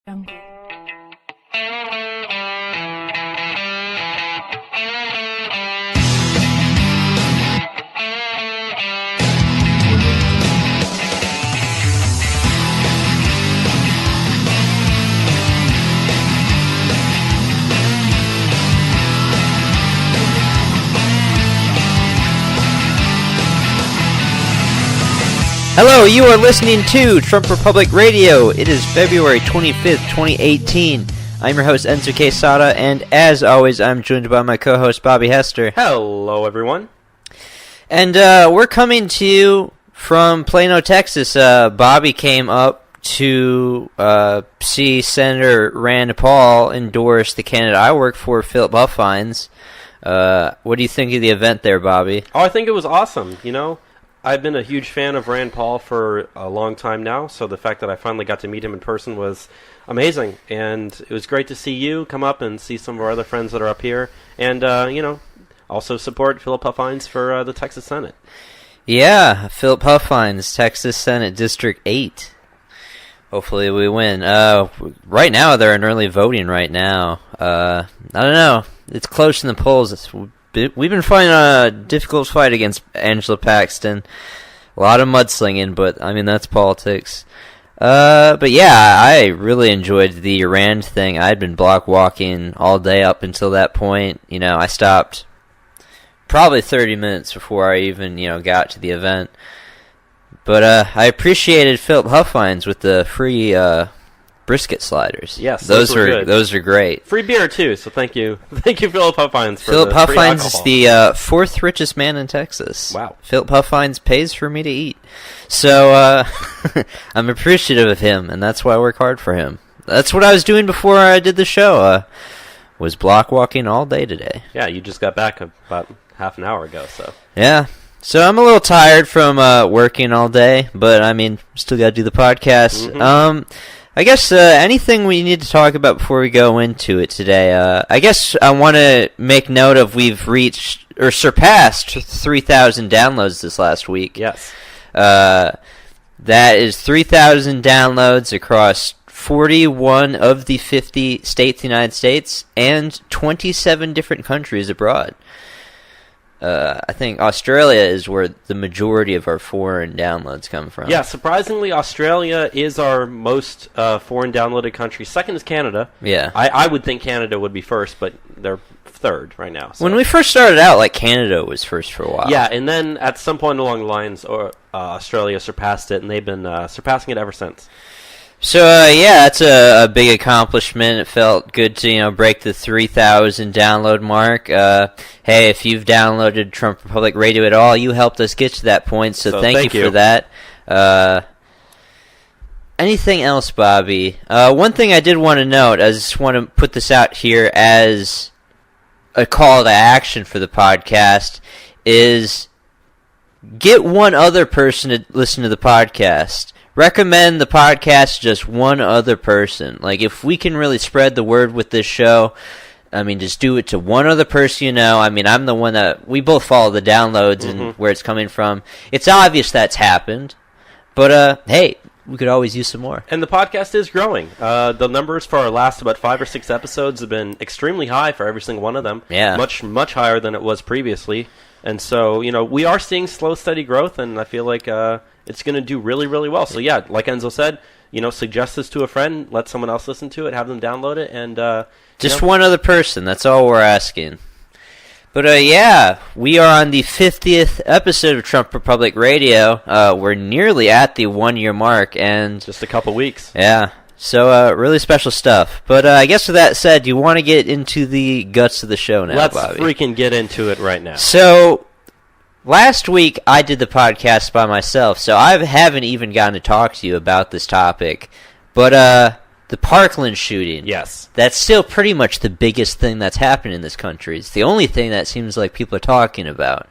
jungle. Hello, you are listening to Trump Republic Radio. It is February 25th, 2018. I'm your host, Enzo Quesada, and as always, I'm joined by my co-host, Bobby Hester. Hello, everyone. And we're coming to you from Plano, Texas. Bobby came up to see Senator Rand Paul endorse the candidate I work for, Philip Huffines. What do you think of the event there, Bobby? Oh, I think it was awesome, you know. I've been a huge fan of Rand Paul for a long time now, so the fact that I finally got to meet him in person was amazing. And it was great to see you come up and see some of our other friends that are up here. And, also support Philip Huffines for the Texas Senate. Yeah, Philip Huffines, Texas Senate District 8. Hopefully we win. Right now, they're in early voting right now. I don't know. It's close in the polls. We've been fighting a difficult fight against Angela Paxton. A lot of mudslinging, but, I mean, that's politics. But, yeah, I really enjoyed the Rand thing. I had been block walking all day up until that point. You know, I stopped probably 30 minutes before I even, got to the event. But I appreciated Philip Huffines with the free brisket sliders. Yes, those were good. Those are great. Free beer too, so thank you, Philip Huffines. Philip Huffines is the fourth richest man in Texas. Wow. Philip Huffines pays for me to eat, so I'm appreciative of him, and that's why I work hard for him. That's what I was doing before I did the show. Was block walking all day today. Yeah, you just got back about half an hour ago, so. Yeah. So I'm a little tired from working all day, but I mean, still got to do the podcast. Mm-hmm. I guess anything we need to talk about before we go into it today. I guess I want to make note of we've reached or surpassed 3,000 downloads this last week. Yes. That is 3,000 downloads across 41 of the 50 states of the United States and 27 different countries abroad. I think Australia is where the majority of our foreign downloads come from. Yeah, surprisingly, Australia is our most foreign downloaded country. Second is Canada. Yeah. I would think Canada would be first, but they're third right now. So. When we first started out, Canada was first for a while. Yeah, and then at some point along the lines, Australia surpassed it, and they've been surpassing it ever since. So, yeah, that's a big accomplishment. It felt good to, break the 3,000 download mark. Hey, if you've downloaded Trump Republic Radio at all, you helped us get to that point, so thank you for that. Anything else, Bobby? One thing I did want to note, I just want to put this out here as a call to action for the podcast, is get one other person to listen to the podcast. Recommend the podcast to just one other person. If we can really spread the word with this show, I mean, just do it to one other person you know. I mean, I'm the one that... We both follow the downloads and where it's coming from. It's obvious that's happened. But, hey, we could always use some more. And the podcast is growing. The numbers for our last about 5 or 6 episodes have been extremely high for every single one of them. Yeah. Much, much higher than it was previously. And so, we are seeing slow, steady growth, and I feel like it's going to do really, really well. So, yeah, like Enzo said, suggest this to a friend, let someone else listen to it, have them download it, and... Just one other person, that's all we're asking. But, yeah, we are on the 50th episode of Trump Republic Radio. We're nearly at the 1-year mark, and... Just a couple weeks. Yeah. So, really special stuff. But I guess with that said, you want to get into the guts of the show now, Let's Bobby. freaking get into it right now. So, last week I did the podcast by myself, so I haven't even gotten to talk to you about this topic. But, the Parkland shooting. Yes. That's still pretty much the biggest thing that's happened in this country. It's the only thing that seems like people are talking about.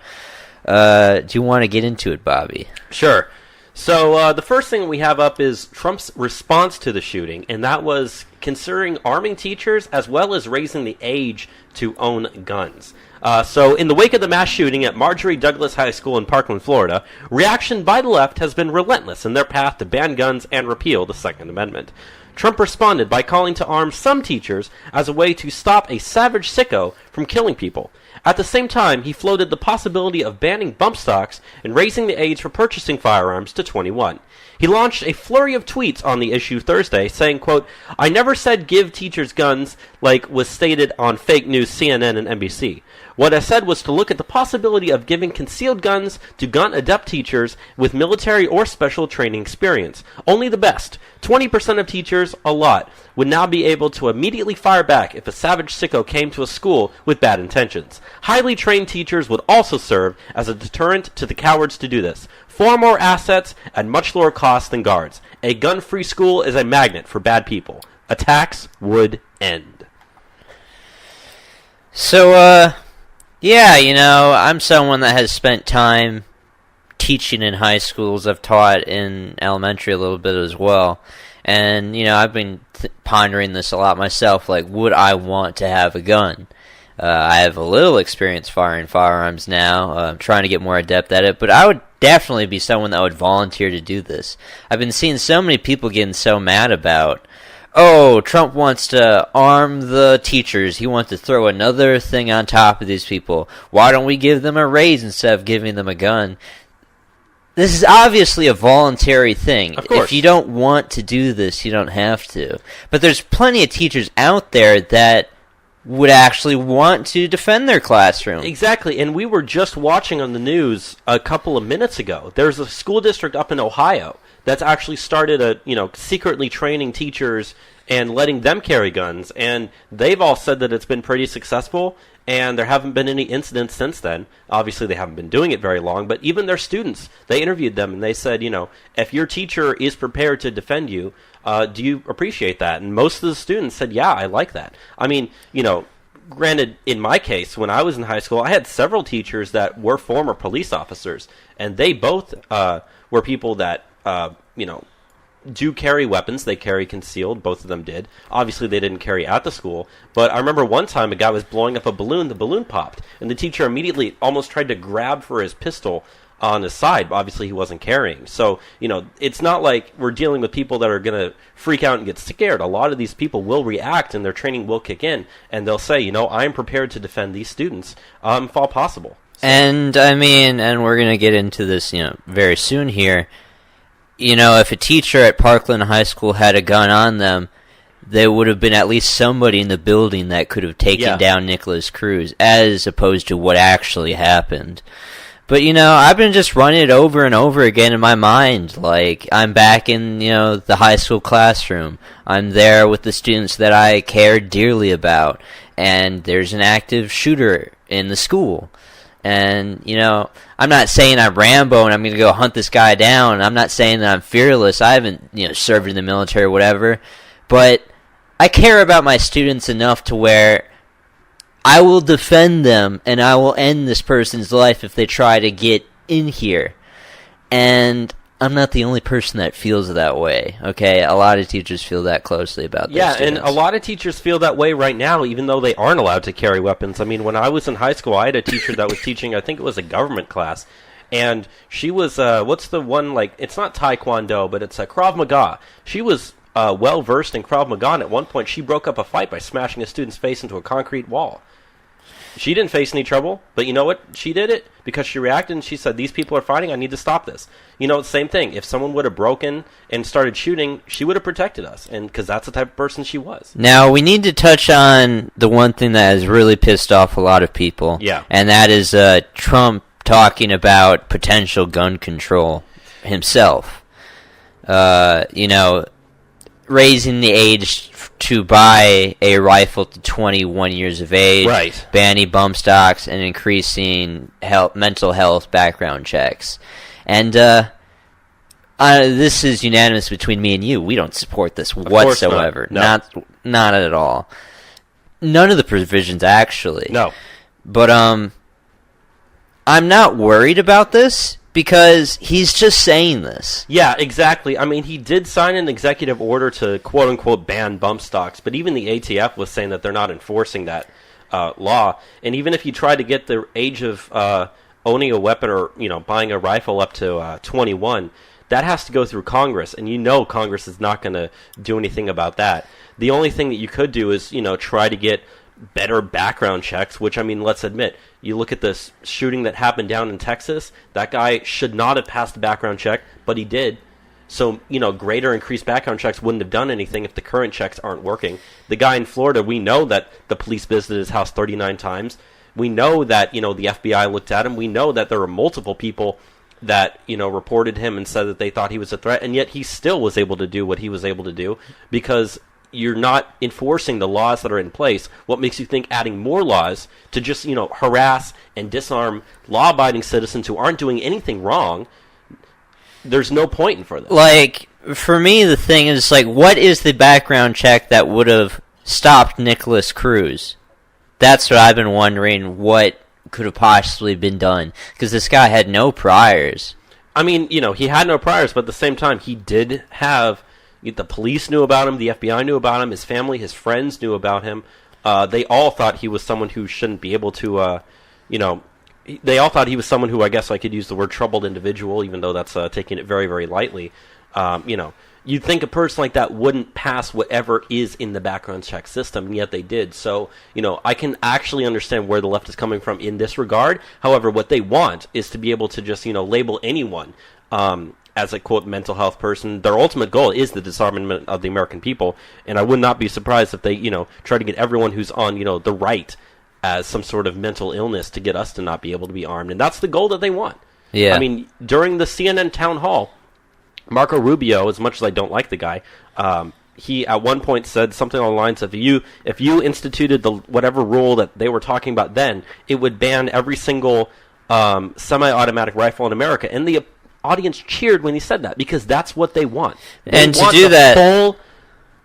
Do you want to get into it, Bobby? Sure. So the first thing we have up is Trump's response to the shooting, and that was considering arming teachers as well as raising the age to own guns. So in the wake of the mass shooting at Marjorie Douglas High School in Parkland, Florida, reaction by the left has been relentless in their path to ban guns and repeal the Second Amendment. Trump responded by calling to arms some teachers as a way to stop a savage sicko from killing people. At the same time, he floated the possibility of banning bump stocks and raising the age for purchasing firearms to 21. He launched a flurry of tweets on the issue Thursday, saying, quote, "I never said give teachers guns like was stated on fake news CNN and NBC. What I said was to look at the possibility of giving concealed guns to gun-adept teachers with military or special training experience. Only the best. 20% of teachers, a lot, would now be able to immediately fire back if a savage sicko came to a school with bad intentions. Highly trained teachers would also serve as a deterrent to the cowards to do this. Far more assets at much lower cost than guards. A gun-free school is a magnet for bad people. Attacks would end." So, yeah, I'm someone that has spent time teaching in high schools. I've taught in elementary a little bit as well. And, I've been pondering this a lot myself, like, would I want to have a gun? I have a little experience firing firearms now. I'm trying to get more adept at it, but I would definitely be someone that would volunteer to do this. I've been seeing so many people getting so mad about, oh, Trump wants to arm the teachers. He wants to throw another thing on top of these people. Why don't we give them a raise instead of giving them a gun? This is obviously a voluntary thing. Of course. If you don't want to do this, you don't have to. But there's plenty of teachers out there that would actually want to defend their classroom. Exactly, and we were just watching on the news a couple of minutes ago. There's a school district up in Ohio that's actually started secretly training teachers and letting them carry guns, and they've all said that it's been pretty successful, and there haven't been any incidents since then. Obviously, they haven't been doing it very long, but even their students, they interviewed them, and they said, if your teacher is prepared to defend you, do you appreciate that? And most of the students said, yeah, I like that. I mean, granted, in my case, when I was in high school, I had several teachers that were former police officers, and they both were people that, do carry weapons. They carry concealed. Both of them did. Obviously, they didn't carry at the school. But I remember one time a guy was blowing up a balloon. The balloon popped. And the teacher immediately almost tried to grab for his pistol on his side. But obviously, he wasn't carrying. So, it's not like we're dealing with people that are going to freak out and get scared. A lot of these people will react and their training will kick in. And they'll say, I'm prepared to defend these students if all possible. So. And, and we're going to get into this, very soon here. If a teacher at Parkland High School had a gun on them, there would have been at least somebody in the building that could have taken down Nicholas Cruz, as opposed to what actually happened. But, I've been just running it over and over again in my mind. Like, I'm back in, the high school classroom. I'm there with the students that I cared dearly about. And there's an active shooter in the school. And, I'm not saying I'm Rambo and I'm going to go hunt this guy down. I'm not saying that I'm fearless. I haven't, served in the military or whatever. But I care about my students enough to where I will defend them and I will end this person's life if they try to get in here. And I'm not the only person that feels that way, okay? A lot of teachers feel that closely about their students. And a lot of teachers feel that way right now, even though they aren't allowed to carry weapons. I mean, when I was in high school, I had a teacher that was teaching, I think it was a government class, and she was, what's the one, it's not Taekwondo, but it's Krav Maga. She was well-versed in Krav Maga, and at one point she broke up a fight by smashing a student's face into a concrete wall. She didn't face any trouble, but you know what? She did it because she reacted and she said, these people are fighting, I need to stop this. Same thing. If someone would have broken and started shooting, she would have protected us, and because that's the type of person she was. Now, we need to touch on the one thing that has really pissed off a lot of people. Yeah. And that is Trump talking about potential gun control himself. Raising the age to buy a rifle to 21 years of age, right. Banning bump stocks, and increasing mental health background checks. And this is unanimous between me and you. We don't support this whatsoever. Not. No. Not at all. None of the provisions, actually. No. But I'm not worried about this, because he's just saying this. Yeah, exactly. I mean, he did sign an executive order to quote-unquote ban bump stocks, but even the ATF was saying that they're not enforcing that law. And even if you try to get the age of owning a weapon or, buying a rifle up to 21, that has to go through Congress, and Congress is not going to do anything about that. The only thing that you could do is, try to get better background checks, which, I mean, let's admit, you look at this shooting that happened down in Texas, that guy should not have passed the background check, but he did. So, greater increased background checks wouldn't have done anything if the current checks aren't working. The guy in Florida, we know that the police visited his house 39 times. We know that, the FBI looked at him. We know that there were multiple people that, reported him and said that they thought he was a threat, and yet he still was able to do what he was able to do because you're not enforcing the laws that are in place. What makes you think adding more laws to just, harass and disarm law-abiding citizens who aren't doing anything wrong? There's no point in for this. Like, for me, the thing is, like, what is the background check that would have stopped Nicholas Cruz? That's what I've been wondering, what could have possibly been done. Because this guy had no priors. I mean, he had no priors, but at the same time, he did have... The police knew about him, the FBI knew about him, his family, his friends knew about him. They all thought he was someone who shouldn't be able to, they all thought he was someone who, I guess I could use the word troubled individual, even though that's taking it very, very lightly. You'd think a person like that wouldn't pass whatever is in the background check system, and yet they did. So, I can actually understand where the left is coming from in this regard. However, what they want is to be able to just, label anyone as a, quote, mental health person. Their ultimate goal is the disarmament of the American people, and I would not be surprised if they, try to get everyone who's on, the right as some sort of mental illness to get us to not be able to be armed, and that's the goal that they want. Yeah. I mean, during the CNN town hall, Marco Rubio, as much as I don't like the guy, he at one point said something along the lines of, if you instituted the whatever rule that they were talking about then, it would ban every single semi-automatic rifle in America, and the audience cheered when he said that because that's what they want. And to do that, full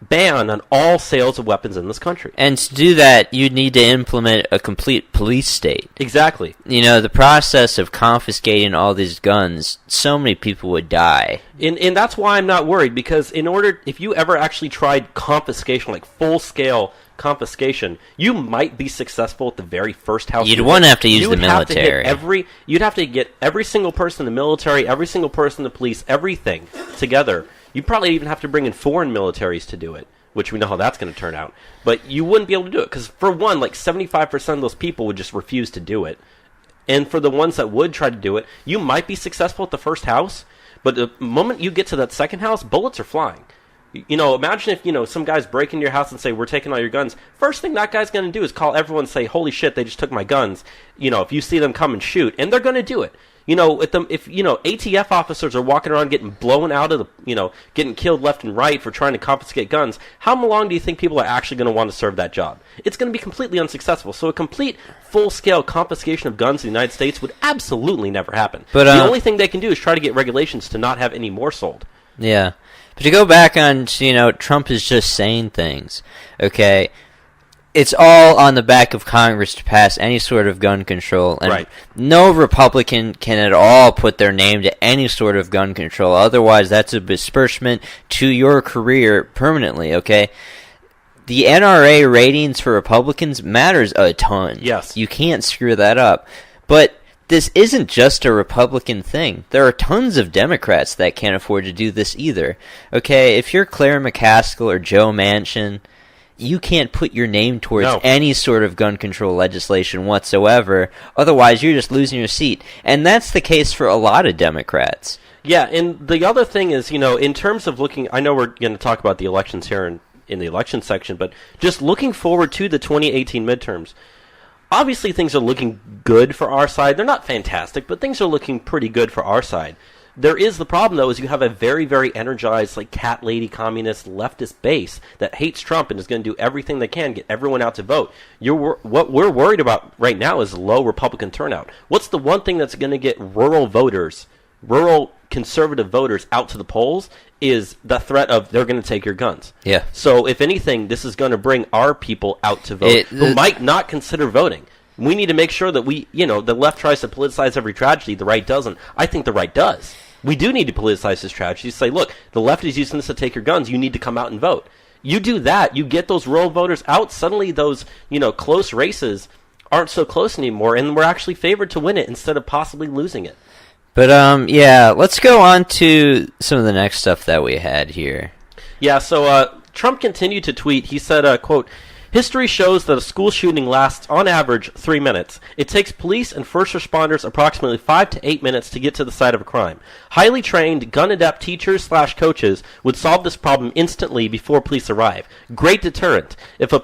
ban on all sales of weapons in this country. And to do that, you'd need to implement a complete police state. Exactly. The process of confiscating all these guns, so many people would die. And that's why I'm not worried, because if you ever actually tried confiscation, like full-scale confiscation, you might be successful at the very first house. You'd want to have to use the military. You'd have to get every single person in the military, every single person in the police, everything together. You'd probably even have to bring in foreign militaries to do it, which we know how that's going to turn out. But you wouldn't be able to do it, because for one, like 75% of those people would just refuse to do it. And for the ones that would try to do it, you might be successful at the first house, but the moment you get to that second house, bullets are flying. Imagine if, some guys break into your house and say, we're taking all your guns. First thing that guy's going to do is call everyone and say, holy shit, they just took my guns. If you see them come and shoot, and they're going to do it. If ATF officers are walking around getting blown out of the, getting killed left and right for trying to confiscate guns, how long do you think people are actually going to want to serve that job? It's going to be completely unsuccessful. So a complete, full-scale confiscation of guns in the United States would absolutely never happen. But the only thing they can do is try to get regulations to not have any more sold. Yeah. But to go back on, Trump is just saying things, okay? It's all on the back of Congress to pass any sort of gun control, and right. No Republican can at all put their name to any sort of gun control. Otherwise, that's a besmirchment to your career permanently, okay? The NRA ratings for Republicans matters a ton. Yes. You can't screw that up. But this isn't just a Republican thing. There are tons of Democrats that can't afford to do this either. Okay, if you're Claire McCaskill or Joe Manchin, you can't put your name towards any sort of gun control legislation whatsoever. Otherwise, you're just losing your seat. And that's the case for a lot of Democrats. Yeah, and the other thing is, in terms of looking, I know we're going to talk about the elections here in the election section, but just looking forward to the 2018 midterms. Obviously, things are looking good for our side. They're not fantastic, but things are looking pretty good for our side. There is the problem, though, is you have a very, very energized, like, cat lady communist leftist base that hates Trump and is going to do everything they can, get everyone out to vote. What we're worried about right now is low Republican turnout. What's the one thing that's going to get rural conservative voters out to the polls is the threat of they're going to take your guns. Yeah. So, if anything, this is going to bring our people out to vote who might not consider voting. We need to make sure that the left tries to politicize every tragedy, the right doesn't. I think the right does. We do need to politicize this tragedy. Say, look, the left is using this to take your guns. You need to come out and vote. You do that, you get those rural voters out. Suddenly, those close races aren't so close anymore, and we're actually favored to win it instead of possibly losing it. But yeah, let's go on to some of the next stuff that we had here. Yeah, so Trump continued to tweet. He said, quote, "History shows that a school shooting lasts, on average, 3 minutes. It takes police and first responders approximately 5 to 8 minutes to get to the site of a crime. Highly trained, gun-adept teachers/coaches would solve this problem instantly before police arrive. Great deterrent. If a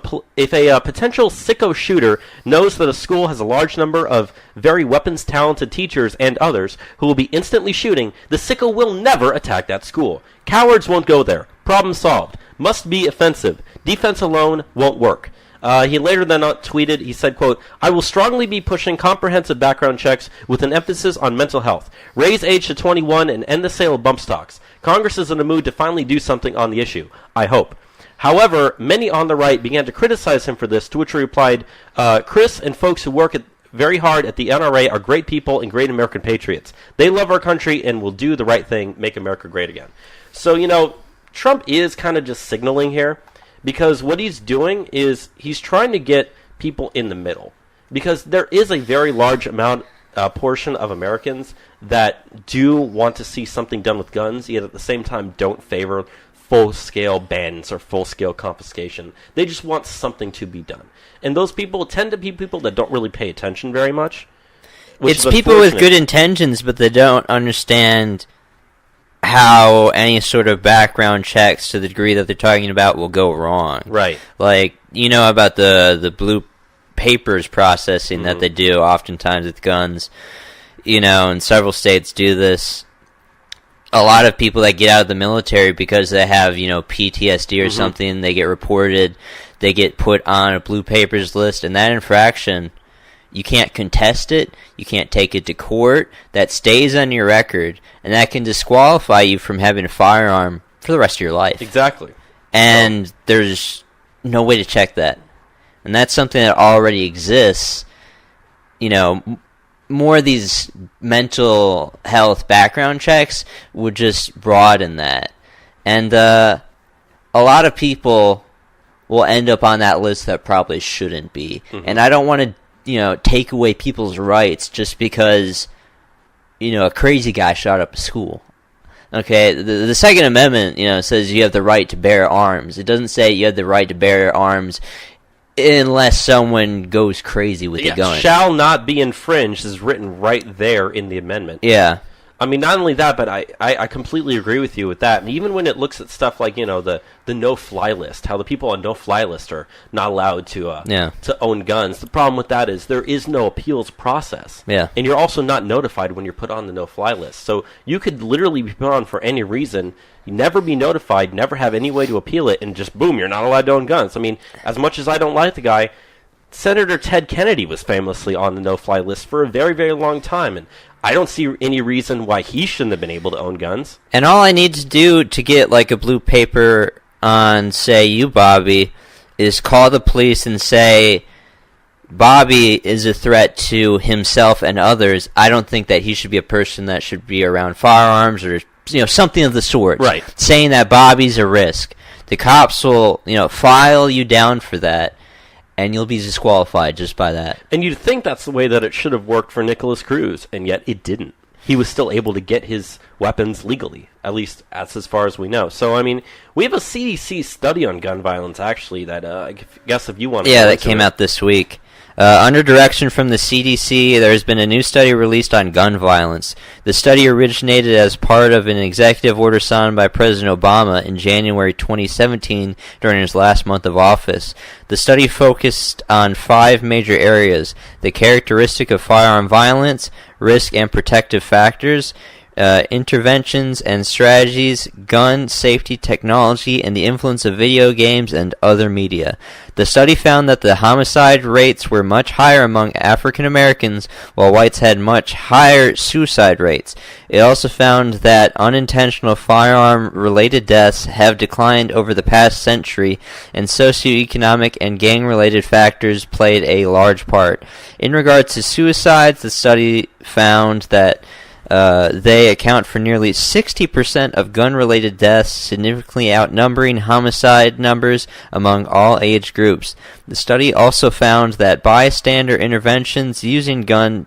potential sicko shooter knows that a school has a large number of very weapons-talented teachers and others who will be instantly shooting, the sicko will never attack that school. Cowards won't go there. Problem solved. Must be offensive. Defense alone won't work." He later then tweeted, he said, quote, "I will strongly be pushing comprehensive background checks with an emphasis on mental health. Raise age to 21 and end the sale of bump stocks. Congress is in a mood to finally do something on the issue. I hope." However, many on the right began to criticize him for this, to which he replied, "Chris and folks who work very hard at the NRA are great people and great American patriots. They love our country and will do the right thing, make America great again." So, Trump is kind of just signaling here, because what he's doing is he's trying to get people in the middle, because there is a very large portion of Americans that do want to see something done with guns, yet at the same time don't favor full-scale bans or full-scale confiscation. They just want something to be done. And those people tend to be people that don't really pay attention very much. It's people with good intentions, but they don't understand how any sort of background checks, to the degree that they're talking about, will go wrong. Right. Like, about the blue papers processing that they do oftentimes with guns. And several states do this. A lot of people that get out of the military because they have, PTSD or something, they get reported, they get put on a blue papers list, and that infraction, you can't contest it, you can't take it to court, that stays on your record, and that can disqualify you from having a firearm for the rest of your life. Exactly. And there's no way to check that. And that's something that already exists. More of these mental health background checks would just broaden that. And a lot of people will end up on that list that probably shouldn't be. And I don't want to take away people's rights just because, a crazy guy shot up a school. Okay, the Second Amendment, says you have the right to bear arms. It doesn't say you have the right to bear arms unless someone goes crazy with a gun. Shall not be infringed is written right there in the amendment. Yeah. I mean, not only that, but I completely agree with you with that. And even when it looks at stuff like, the no-fly list, how the people on no-fly list are not allowed to own guns, the problem with that is there is no appeals process. Yeah. And you're also not notified when you're put on the no-fly list. So you could literally be put on for any reason, you never be notified, never have any way to appeal it, and just boom, you're not allowed to own guns. I mean, as much as I don't like the guy, Senator Ted Kennedy was famously on the no-fly list for a very, very long time, and I don't see any reason why he shouldn't have been able to own guns. And all I need to do to get, a blue paper on, say, you, Bobby, is call the police and say, Bobby is a threat to himself and others. I don't think that he should be a person that should be around firearms or, something of the sort. Right. Saying that Bobby's a risk. The cops will, file you down for that. And you'll be disqualified just by that. And you'd think that's the way that it should have worked for Nicholas Cruz, and yet it didn't. He was still able to get his weapons legally, at least as far as we know. So, I mean, we have a CDC study on gun violence, actually, that I guess if you want to... Yeah, that came out this week. Under direction from the CDC, there has been a new study released on gun violence. The study originated as part of an executive order signed by President Obama in January 2017 during his last month of office. The study focused on 5 major areas: the characteristic of firearm violence, risk and protective factors, interventions and strategies, gun safety technology, and the influence of video games and other media. The study found that the homicide rates were much higher among African Americans, while whites had much higher suicide rates. It also found that unintentional firearm-related deaths have declined over the past century, and socioeconomic and gang-related factors played a large part. In regards to suicides, the study found that they account for nearly 60% of gun-related deaths, significantly outnumbering homicide numbers among all age groups. The study also found that bystander interventions using guns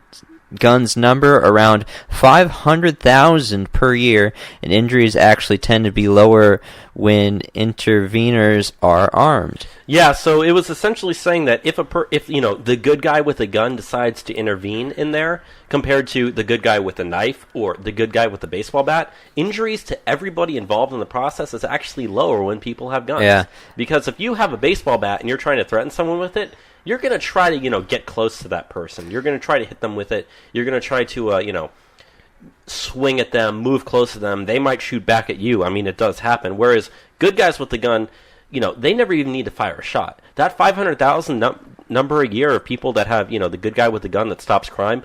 guns number around 500,000 per year, and injuries actually tend to be lower when interveners are armed. Yeah, so it was essentially saying that if the good guy with a gun decides to intervene in there, compared to the good guy with a knife or the good guy with a baseball bat, injuries to everybody involved in the process is actually lower when people have guns. Yeah. Because if you have a baseball bat and you're trying to threaten someone with it, you're going to try to, get close to that person. You're going to try to hit them with it. You're going to try to, swing at them, move close to them. They might shoot back at you. I mean, it does happen. Whereas good guys with the gun, they never even need to fire a shot. That 500,000 number a year of people that have, the good guy with the gun that stops crime,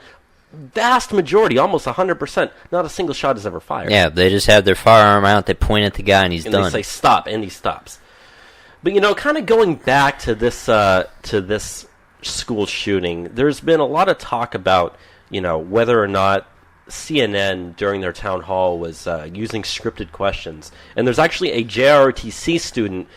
vast majority, almost 100%, not a single shot is ever fired. Yeah, they just have their firearm out, they point at the guy, and he's done. And they say, stop, and he stops. But, kind of going back to this school shooting, there's been a lot of talk about, whether or not CNN during their town hall was using scripted questions. And there's actually a JROTC student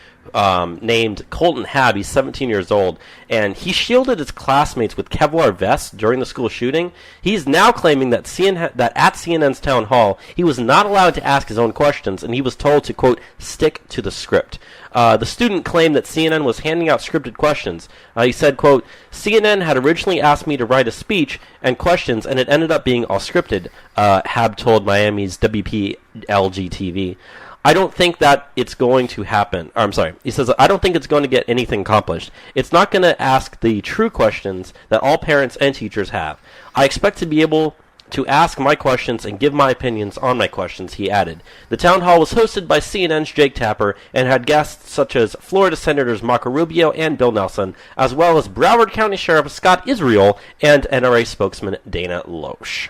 named Colton Hab. He's 17 years old, and he shielded his classmates with Kevlar vests during the school shooting. He's now claiming that that at CNN's town hall, he was not allowed to ask his own questions, and he was told to, quote, stick to the script. The student claimed that CNN was handing out scripted questions. He said, quote, CNN had originally asked me to write a speech and questions, and it ended up being all scripted, Hab told Miami's WPLG-TV. I don't think that it's going to happen. Or, I'm sorry. He says, I don't think it's going to get anything accomplished. It's not going to ask the true questions that all parents and teachers have. I expect to be able to ask my questions and give my opinions on my questions, he added. The town hall was hosted by CNN's Jake Tapper and had guests such as Florida Senators Marco Rubio and Bill Nelson, as well as Broward County Sheriff Scott Israel and NRA spokesman Dana Loesch.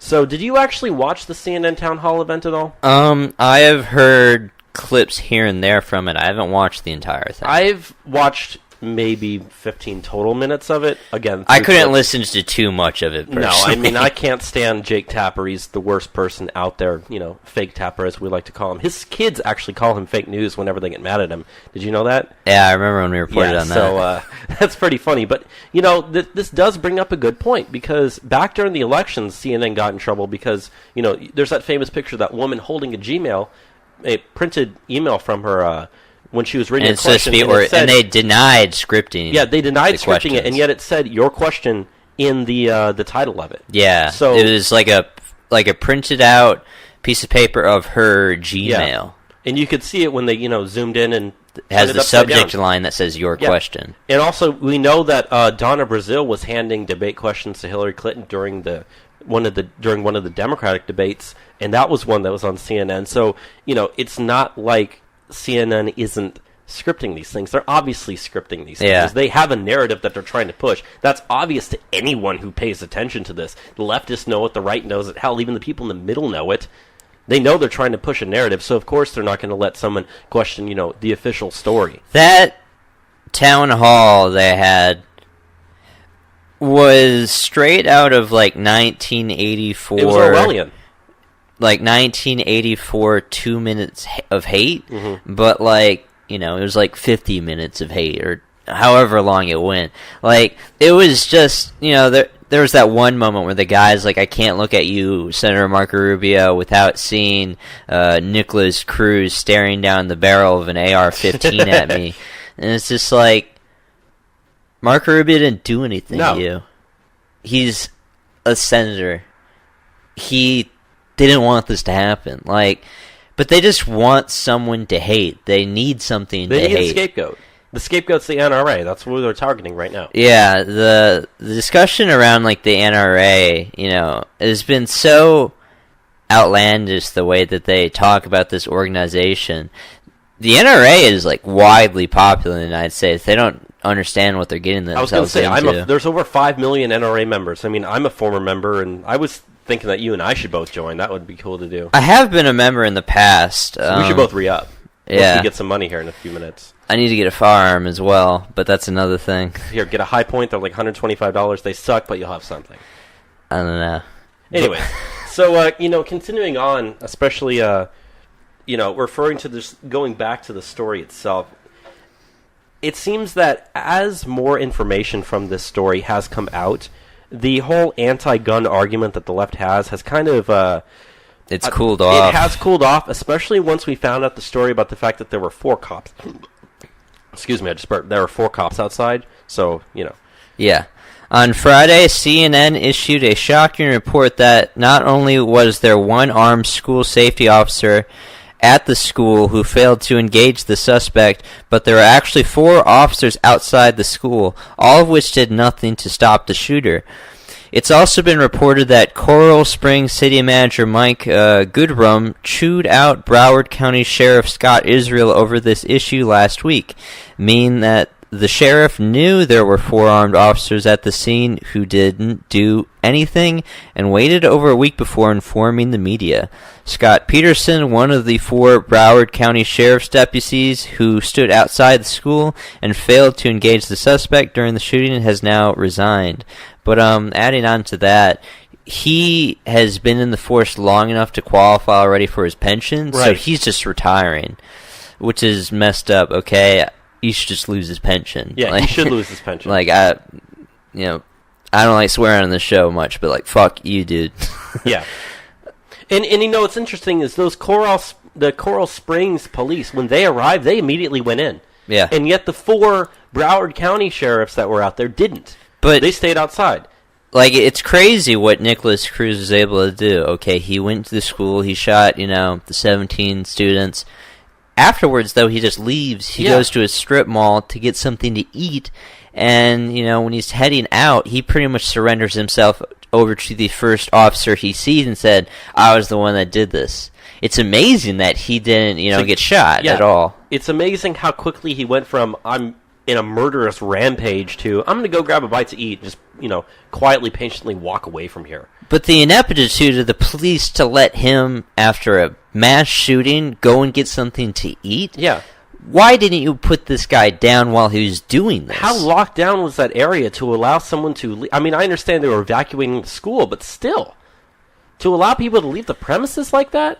So, did you actually watch the CNN town hall event at all? I have heard clips here and there from it. I haven't watched the entire thing. I've watched maybe 15 total minutes of it. Again, I couldn't listen to too much of it personally. No, I mean, I can't stand Jake Tapper. He's the worst person out there, fake Tapper as we like to call him. His kids actually call him fake news whenever they get mad at him. Did you know that? Yeah, I remember when we reported on that. So that's pretty funny. But, this does bring up a good point, because back during the elections, CNN got in trouble because, there's that famous picture of that woman holding a printed email from her when she was reading a question. And they denied scripting. Yeah, they denied scripting it, and yet it said your question in the title of it. Yeah, so it was like a printed out piece of paper of her Gmail. Yeah. And you could see it when they, zoomed in and it has the subject line that says your question. And also, we know that Donna Brazile was handing debate questions to Hillary Clinton during one of the Democratic debates, and that was one that was on CNN. So, it's not like CNN isn't scripting these things. They're obviously scripting these things. Yeah. They have a narrative that they're trying to push. That's obvious to anyone who pays attention to this. The leftists know it, the right knows it, hell, even the people in the middle know it. They know they're trying to push a narrative, so of course they're not going to let someone question, the official story. That town hall they had was straight out of, 1984. It was Orwellian. 1984 2 minutes of hate, but it was 50 minutes of hate, or however long it went. It was just, there was that one moment where the guy's like, I can't look at you, Senator Marco Rubio, without seeing Nicholas Cruz staring down the barrel of an AR-15 at me. And it's just Marco Rubio didn't do anything to you. He's a senator. He didn't want this to happen. But they just want someone to hate. They need something to hate. They need a scapegoat. The scapegoat's the NRA. That's who they're targeting right now. Yeah, the discussion around the NRA, has been so outlandish the way that they talk about this organization. The NRA is widely popular in the United States. They don't understand what they're getting themselves into. I was going to say, there's over 5 million NRA members. I mean, I'm a former member, and I was thinking that you and I should both join. That would be cool to do. I have been a member in the past. We should both re-up. Yeah. Once we get some money here in a few minutes. I need to get a firearm as well, but that's another thing. Here, get a high point. They're $125. They suck, but you'll have something. I don't know. Anyway, so, continuing on, especially, referring to this, going back to the story itself, it seems that as more information from this story has come out, the whole anti-gun argument that the left has kind of it's cooled off. It has cooled off, especially once we found out the story about the fact that there were 4 cops. Excuse me, I just burped. There were 4 cops outside, so, Yeah. On Friday, CNN issued a shocking report that not only was there one armed school safety officer at the school who failed to engage the suspect, but there were actually 4 officers outside the school, all of which did nothing to stop the shooter. It's also been reported that Coral Springs City Manager Mike Goodrum chewed out Broward County Sheriff Scott Israel over this issue last week, meaning that the sheriff knew there were 4 armed officers at the scene who didn't do anything and waited over a week before informing the media. Scott Peterson, one of the 4 Broward County Sheriff's deputies who stood outside the school and failed to engage the suspect during the shooting, has now resigned. But adding on to that, he has been in the force long enough to qualify already for his pension, so he's just retiring, which is messed up, okay? He should just lose his pension. Yeah, he should lose his pension. I don't like swearing on the show much, but fuck you, dude. Yeah. And what's interesting is the Coral Springs police, when they arrived, they immediately went in. Yeah. And yet the 4 Broward County sheriffs that were out there didn't. But they stayed outside. It's crazy what Nicholas Cruz was able to do. Okay, he went to the school, he shot, the 17 students. Afterwards, though, he just leaves. He goes to a strip mall to get something to eat, and, when he's heading out, he pretty much surrenders himself over to the first officer he sees and said, I was the one that did this. It's amazing that he didn't, get shot at all. It's amazing how quickly he went from, I'm in a murderous rampage to, I'm going to go grab a bite to eat, just, quietly, patiently walk away from here. But the ineptitude of the police to let him, after a mass shooting, go and get something to eat? Yeah. Why didn't you put this guy down while he was doing this? How locked down was that area to allow someone to leave? I mean, I understand they were evacuating the school, but still, to allow people to leave the premises like that?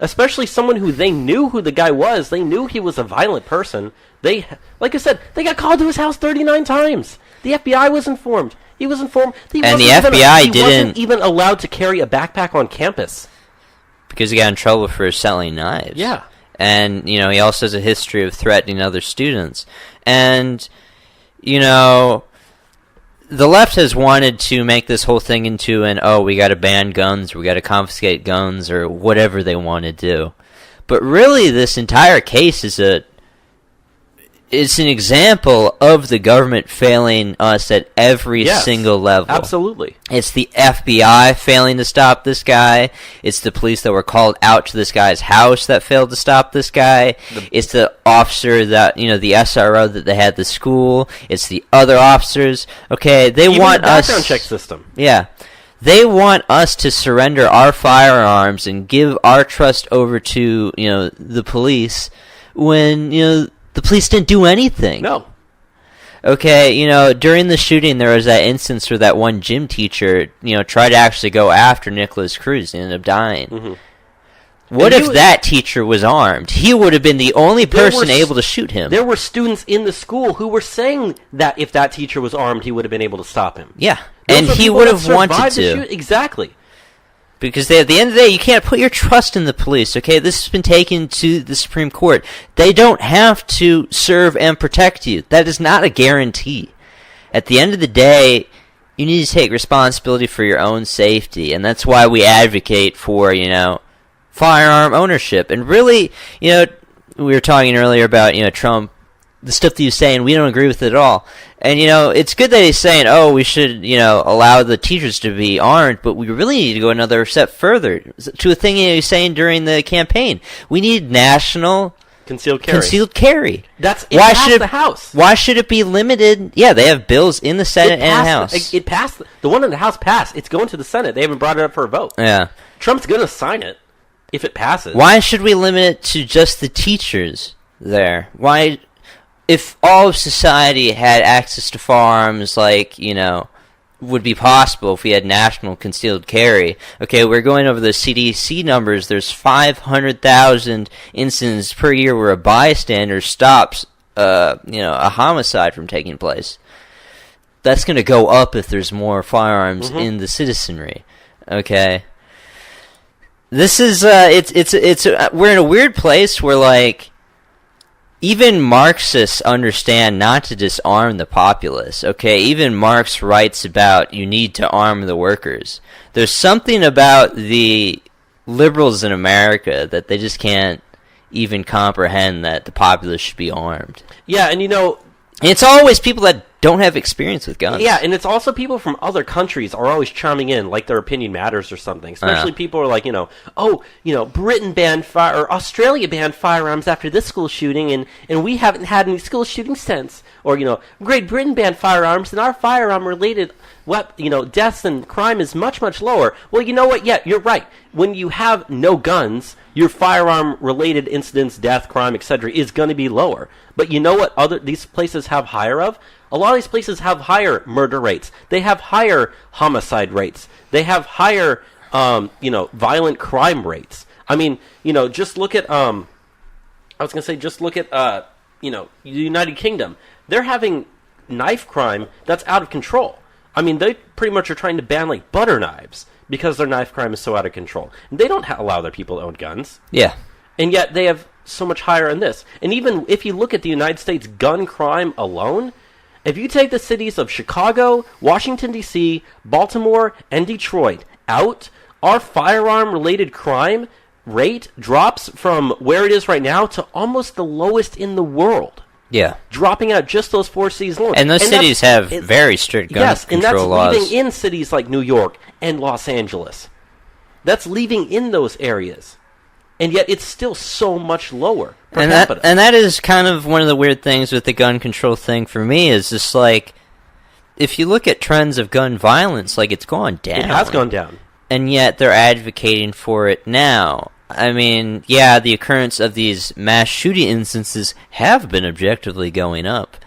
Especially someone who they knew who the guy was. They knew he was a violent person. They, like I said, they got called to his house 39 times. The FBI was informed. He was informed. He wasn't even allowed to carry a backpack on campus. Because he got in trouble for selling knives. Yeah. And, he also has a history of threatening other students. And, the left has wanted to make this whole thing into we got to ban guns, we got to confiscate guns, or whatever they want to do. But really, this entire case is it's an example of the government failing us at every single level. Absolutely. It's the FBI failing to stop this guy. It's the police that were called out to this guy's house that failed to stop this guy. It's the officer that, the SRO that they had at the school. It's the other officers. Okay, they want us... the background check system. Yeah. They want us to surrender our firearms and give our trust over to, the police when, the police didn't do anything. No. Okay, during the shooting, there was that instance where that one gym teacher, tried to actually go after Nicholas Cruz and ended up dying. Mm-hmm. What if that teacher was armed? He would have been the only person able to shoot him. There were students in the school who were saying that if that teacher was armed, he would have been able to stop him. Yeah, and he would have wanted to. Exactly. Because at the end of the day, you can't put your trust in the police, okay? This has been taken to the Supreme Court. They don't have to serve and protect you. That is not a guarantee. At the end of the day, you need to take responsibility for your own safety, and that's why we advocate for, firearm ownership. And really, we were talking earlier about, Trump, the stuff that he was saying, we don't agree with it at all. And, it's good that he's saying, we should, allow the teachers to be armed, but we really need to go another step further to a thing he was saying during the campaign. We need national concealed carry. That's the House. Why should it be limited? Yeah, they have bills in the Senate and House. It passed. The one in the House passed. It's going to the Senate. They haven't brought it up for a vote. Yeah. Trump's going to sign it if it passes. Why should we limit it to just the teachers there? Why... If all of society had access to firearms would be possible if we had national concealed carry. Okay, we're going over the CDC numbers. There's 500,000 incidents per year where a bystander stops, a homicide from taking place. that's going to go up if there's more firearms in the citizenry. Okay. This is we're in a weird place where, like, even Marxists understand not to disarm the populace. Okay, even Marx writes about you need to arm the workers. There's something about the liberals in America that they just can't even comprehend that the populace should be armed. Yeah, and it's always people that don't have experience with guns. Yeah, and it's also people from other countries are always chiming in like their opinion matters or something. Especially people are like, Britain banned or Australia banned firearms after this school shooting, and we haven't had any school shootings since. Or, Great Britain banned firearms, and our firearm-related deaths and crime is much, much lower. Well, you know what? Yeah, you're right. When you have no guns, your firearm-related incidents, death, crime, etc., is going to be lower. But you know what these places have higher of? A lot of these places have higher murder rates. They have higher homicide rates. They have higher, violent crime rates. I mean, just look at, the United Kingdom. They're having knife crime that's out of control. I mean, they pretty much are trying to ban, like, butter knives because their knife crime is so out of control. And they don't allow their people to own guns. Yeah. And yet they have so much higher in this. And even if you look at the United States gun crime alone, if you take the cities of Chicago, Washington, D.C., Baltimore, and Detroit out, our firearm-related crime rate drops from where it is right now to almost the lowest in the world. Yeah. Dropping out just those 4 cities alone. And those cities have very strict gun control laws. Yes, and that's leaving in cities like New York and Los Angeles. That's leaving in those areas. And yet it's still so much lower per capita. And that is kind of one of the weird things with the gun control thing for me is just like, if you look at trends of gun violence, like, it's gone down. It has gone down. And yet they're advocating for it now. I mean, yeah, the occurrence of these mass shooting instances have been objectively going up.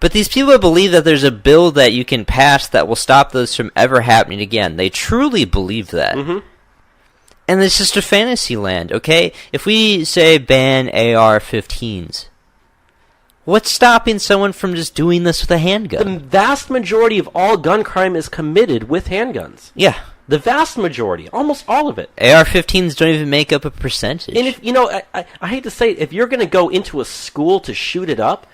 But these people believe that there's a bill that you can pass that will stop those from ever happening again. They truly believe that. Mm-hmm. And it's just a fantasy land, okay? If we, say, ban AR-15s, what's stopping someone from just doing this with a handgun? The vast majority of all gun crime is committed with handguns. Yeah. The vast majority, almost all of it. AR-15s don't even make up a percentage. And if I hate to say it, if you're going to go into a school to shoot it up,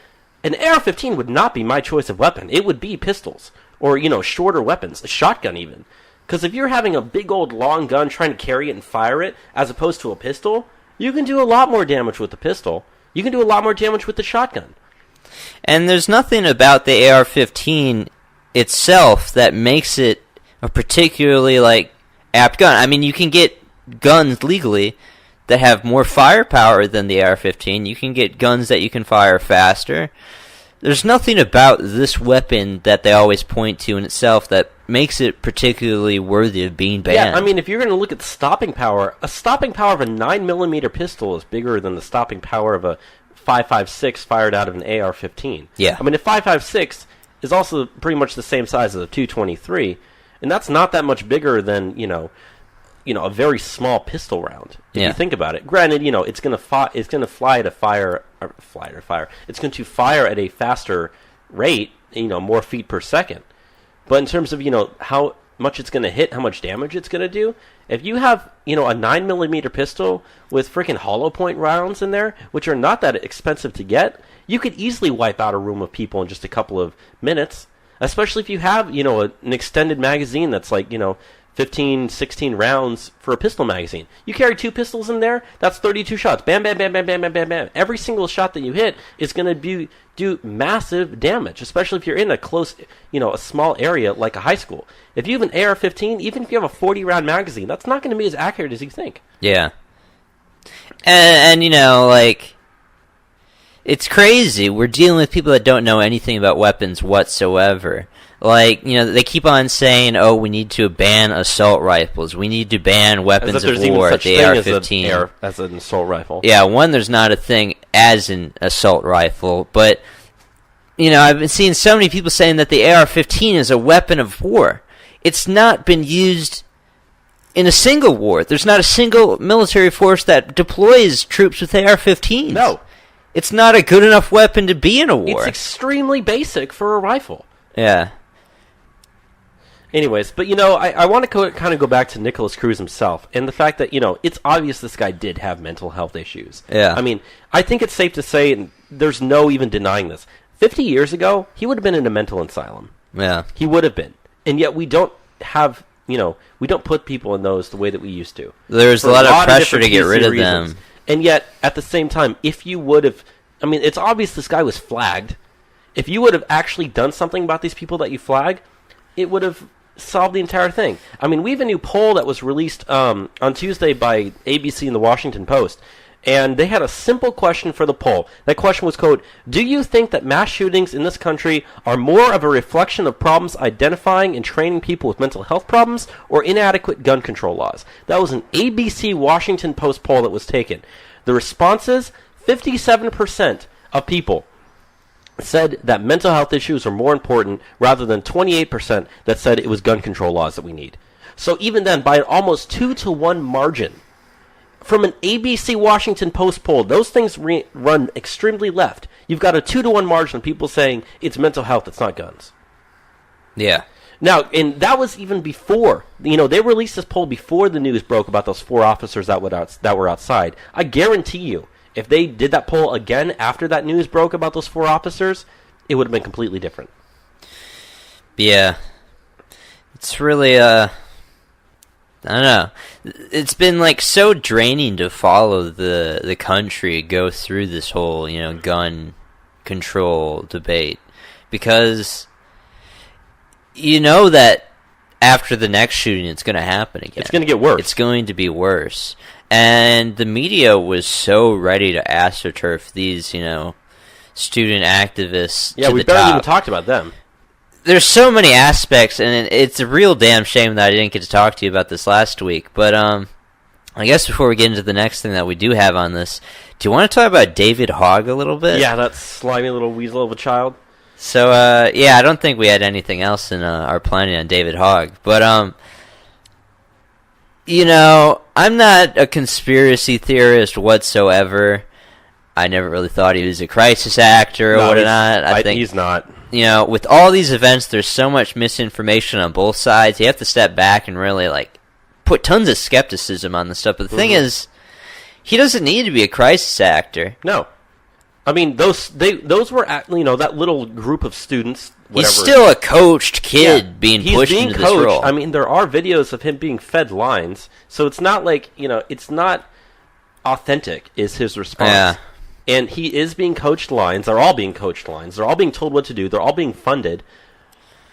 an AR-15 would not be my choice of weapon. It would be pistols or, shorter weapons, a shotgun even. Because if you're having a big old long gun trying to carry it and fire it as opposed to a pistol, you can do a lot more damage with the pistol. You can do a lot more damage with the shotgun. And there's nothing about the AR-15 itself that makes it a particularly, like, apt gun. I mean, you can get guns legally that have more firepower than the AR-15. You can get guns that you can fire faster. There's nothing about this weapon that they always point to in itself that makes it particularly worthy of being banned. Yeah, I mean, if you're going to look at the stopping power, a stopping power of a 9mm pistol is bigger than the stopping power of a 5.56 fired out of an AR-15. Yeah. I mean, a 5.56 is also pretty much the same size as a .223, and that's not that much bigger than, a very small pistol round. If you think about it. Granted, it's going to fly at a fire. It's going to fire at a faster rate, more feet per second. But in terms of how much it's going to hit, how much damage it's going to do, if you have a 9mm pistol with freaking hollow point rounds in there, which are not that expensive to get, you could easily wipe out a room of people in just a couple of minutes. Especially if you have, an extended magazine that's like, 15, 16 rounds for a pistol magazine. You carry 2 pistols in there, that's 32 shots. Bam, bam, bam, bam, bam, bam, bam, bam. Every single shot that you hit is going to do massive damage, especially if you're in a close, a small area like a high school. If you have an AR-15, even if you have a 40-round magazine, that's not going to be as accurate as you think. Yeah. And like, it's crazy. We're dealing with people that don't know anything about weapons whatsoever. Like, they keep on saying, oh, we need to ban assault rifles. We need to ban weapons of war, the AR-15. As an assault rifle. Yeah, one, there's not a thing as an assault rifle. But, I've been seeing so many people saying that the AR-15 is a weapon of war. It's not been used in a single war. There's not a single military force that deploys troops with AR-15s. No. It's not a good enough weapon to be in a war. It's extremely basic for a rifle. Yeah. Anyways, but I want to kind of go back to Nicholas Cruz himself and the fact that it's obvious this guy did have mental health issues. Yeah. I mean, I think it's safe to say, and there's no even denying this. 50 years ago, he would have been in a mental asylum. Yeah. He would have been, and yet we don't have we don't put people in those the way that we used to. There's a lot of pressure to get rid of reasons. them. And yet, at the same time, if you would have, I mean, it's obvious this guy was flagged. If you would have actually done something about these people that you flag, it would have solved the entire thing. I mean, we have a new poll that was released on Tuesday by ABC and the Washington Post, and they had a simple question for the poll. That question was, quote, "Do you think that mass shootings in this country are more of a reflection of problems identifying and training people with mental health problems or inadequate gun control laws?" That was an ABC Washington Post poll that was taken. The responses, 57% of people said that mental health issues are more important rather than 28% that said it was gun control laws that we need. So even then, by an almost 2-to-1 margin, from an ABC Washington Post poll, those things run extremely left. You've got a 2-to-1 margin of people saying it's mental health, it's not guns. Yeah. Now, and that was even before, they released this poll before the news broke about those 4 officers that were outside. I guarantee you, if they did that poll again after that news broke about those 4 officers, it would have been completely different. Yeah. It's really, I don't know. It's been, so draining to follow the country go through this whole, gun control debate. Because that after the next shooting, it's going to happen again. It's going to get worse. It's going to be worse. And the media was so ready to astroturf these, student activists. Yeah, to we the barely top. even talked about them. There's so many aspects, and it's a real damn shame that I didn't get to talk to you about this last week. But I guess before we get into the next thing that we do have on this, do you want to talk about David Hoagg a little bit? Yeah, that slimy little weasel of a child. So, I don't think we had anything else in our planning on David Hoagg. But, I'm not a conspiracy theorist whatsoever. I never really thought he was a crisis actor or whatnot. I think he's not. With all these events, there's so much misinformation on both sides. You have to step back and really, put tons of skepticism on this stuff. But the thing is, he doesn't need to be a crisis actor. No. I mean, those were, that little group of students. Whatever. He's still a coached kid being pushed into this role. I mean, there are videos of him being fed lines, so it's not it's not authentic is his response. Yeah. And he is being coached lines. They're all being coached lines. They're all being told what to do. They're all being funded.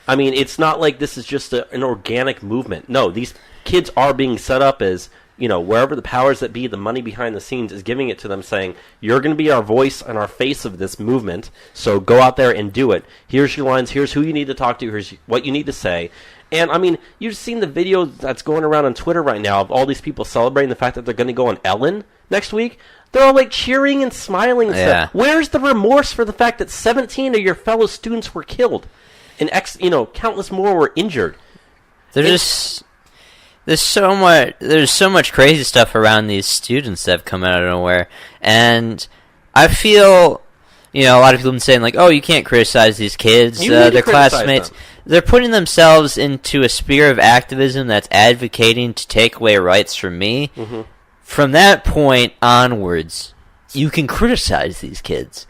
I mean, it's not like this is just an organic movement. No, these kids are being set up as, wherever the powers that be, the money behind the scenes is giving it to them, saying, you're going to be our voice and our face of this movement, so go out there and do it. Here's your lines. Here's who you need to talk to. Here's what you need to say. And, I mean, you've seen the video that's going around on Twitter right now of all these people celebrating the fact that they're going to go on Ellen next week. They're all, cheering and smiling and stuff. Where's the remorse for the fact that 17 of your fellow students were killed and, countless more were injured? There's so much crazy stuff around these students that have come out of nowhere, and I feel, a lot of people have been saying oh, you can't criticize these kids, their classmates. They're putting themselves into a sphere of activism that's advocating to take away rights from me. Mm-hmm. From that point onwards, you can criticize these kids.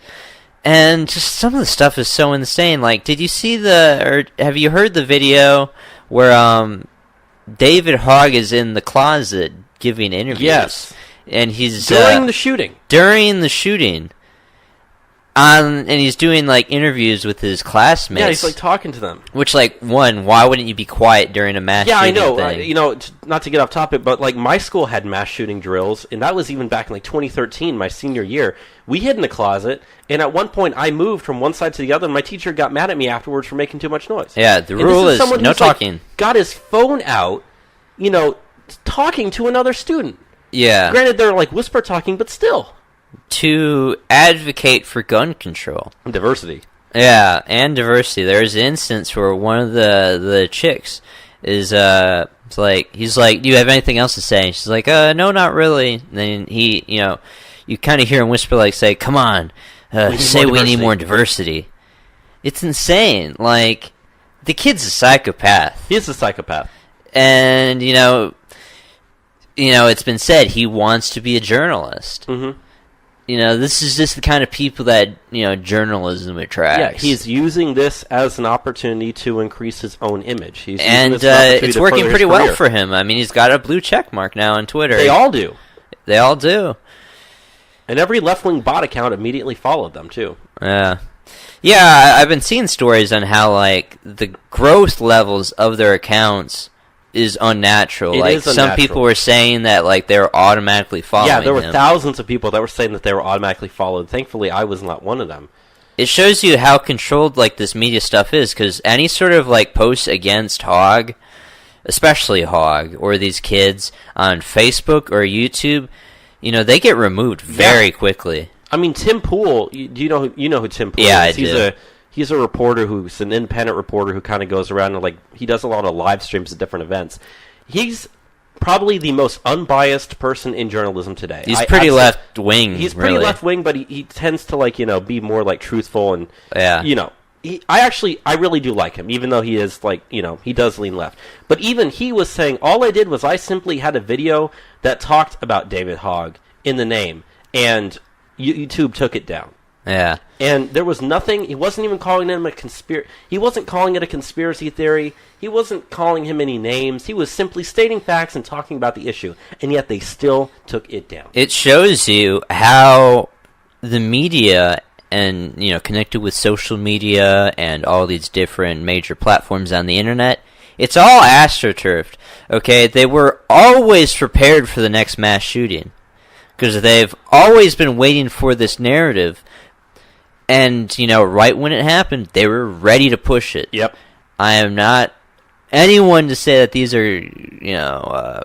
And just some of the stuff is so insane. Did you see have you heard the video where David Hoagg is in the closet giving interviews? Yes. And he's during the shooting. And he's doing interviews with his classmates. Yeah, he's talking to them. Which why wouldn't you be quiet during a mass shooting? Yeah, I know. Thing? Not to get off topic, but my school had mass shooting drills, and that was even back in 2013, my senior year. We hid in the closet, and at one point I moved from one side to the other, and my teacher got mad at me afterwards for making too much noise. Yeah, the rule is no talking. Got his phone out, talking to another student. Yeah. Granted, they're whisper talking, but still. To advocate for gun control. And diversity. Yeah, and diversity. There's an instance where one of the chicks is, he's like, do you have anything else to say? And she's like, no, not really. And then he, you kind of hear him whisper, say, come on, we need more diversity. It's insane. the kid's a psychopath. He's a psychopath. And, it's been said he wants to be a journalist. Mm-hmm. This is just the kind of people that, journalism attracts. Yeah, he's using this as an opportunity to increase his own image. It's working pretty well for him. I mean, he's got a blue check mark now on Twitter. They all do. They all do. And every left-wing bot account immediately followed them, too. Yeah. Yeah, I've been seeing stories on how, the growth levels of their accounts is unnatural. It is some people were saying that, they're automatically following Yeah, there were him. thousands of people that were saying that they were automatically followed. Thankfully, I was not one of them. It shows you how controlled, this media stuff is, because any sort of, posts against Hoagg, especially Hoagg, or these kids on Facebook or YouTube, they get removed very quickly. I mean, Tim Pool, do you know who Tim Pool is? Yeah, I do. He's a reporter who's an independent reporter who kind of goes around and he does a lot of live streams at different events. He's probably the most unbiased person in journalism today. He's pretty left wing. He's pretty left wing, but he tends to be more truthful and yeah. I really do like him, even though he is he does lean left. But even he was saying, all I did was I simply had a video that talked about David Hoagg in the name, and YouTube took it down. Yeah. And there was nothing. He wasn't even calling him a conspiracy. He wasn't calling it a conspiracy theory. He wasn't calling him any names. He was simply stating facts and talking about the issue. And yet they still took it down. It shows you how the media and, connected with social media and all these different major platforms on the internet, it's all astroturfed. Okay, they were always prepared for the next mass shooting because they've always been waiting for this narrative. And, right when it happened, they were ready to push it. Yep. I am not anyone to say that these are,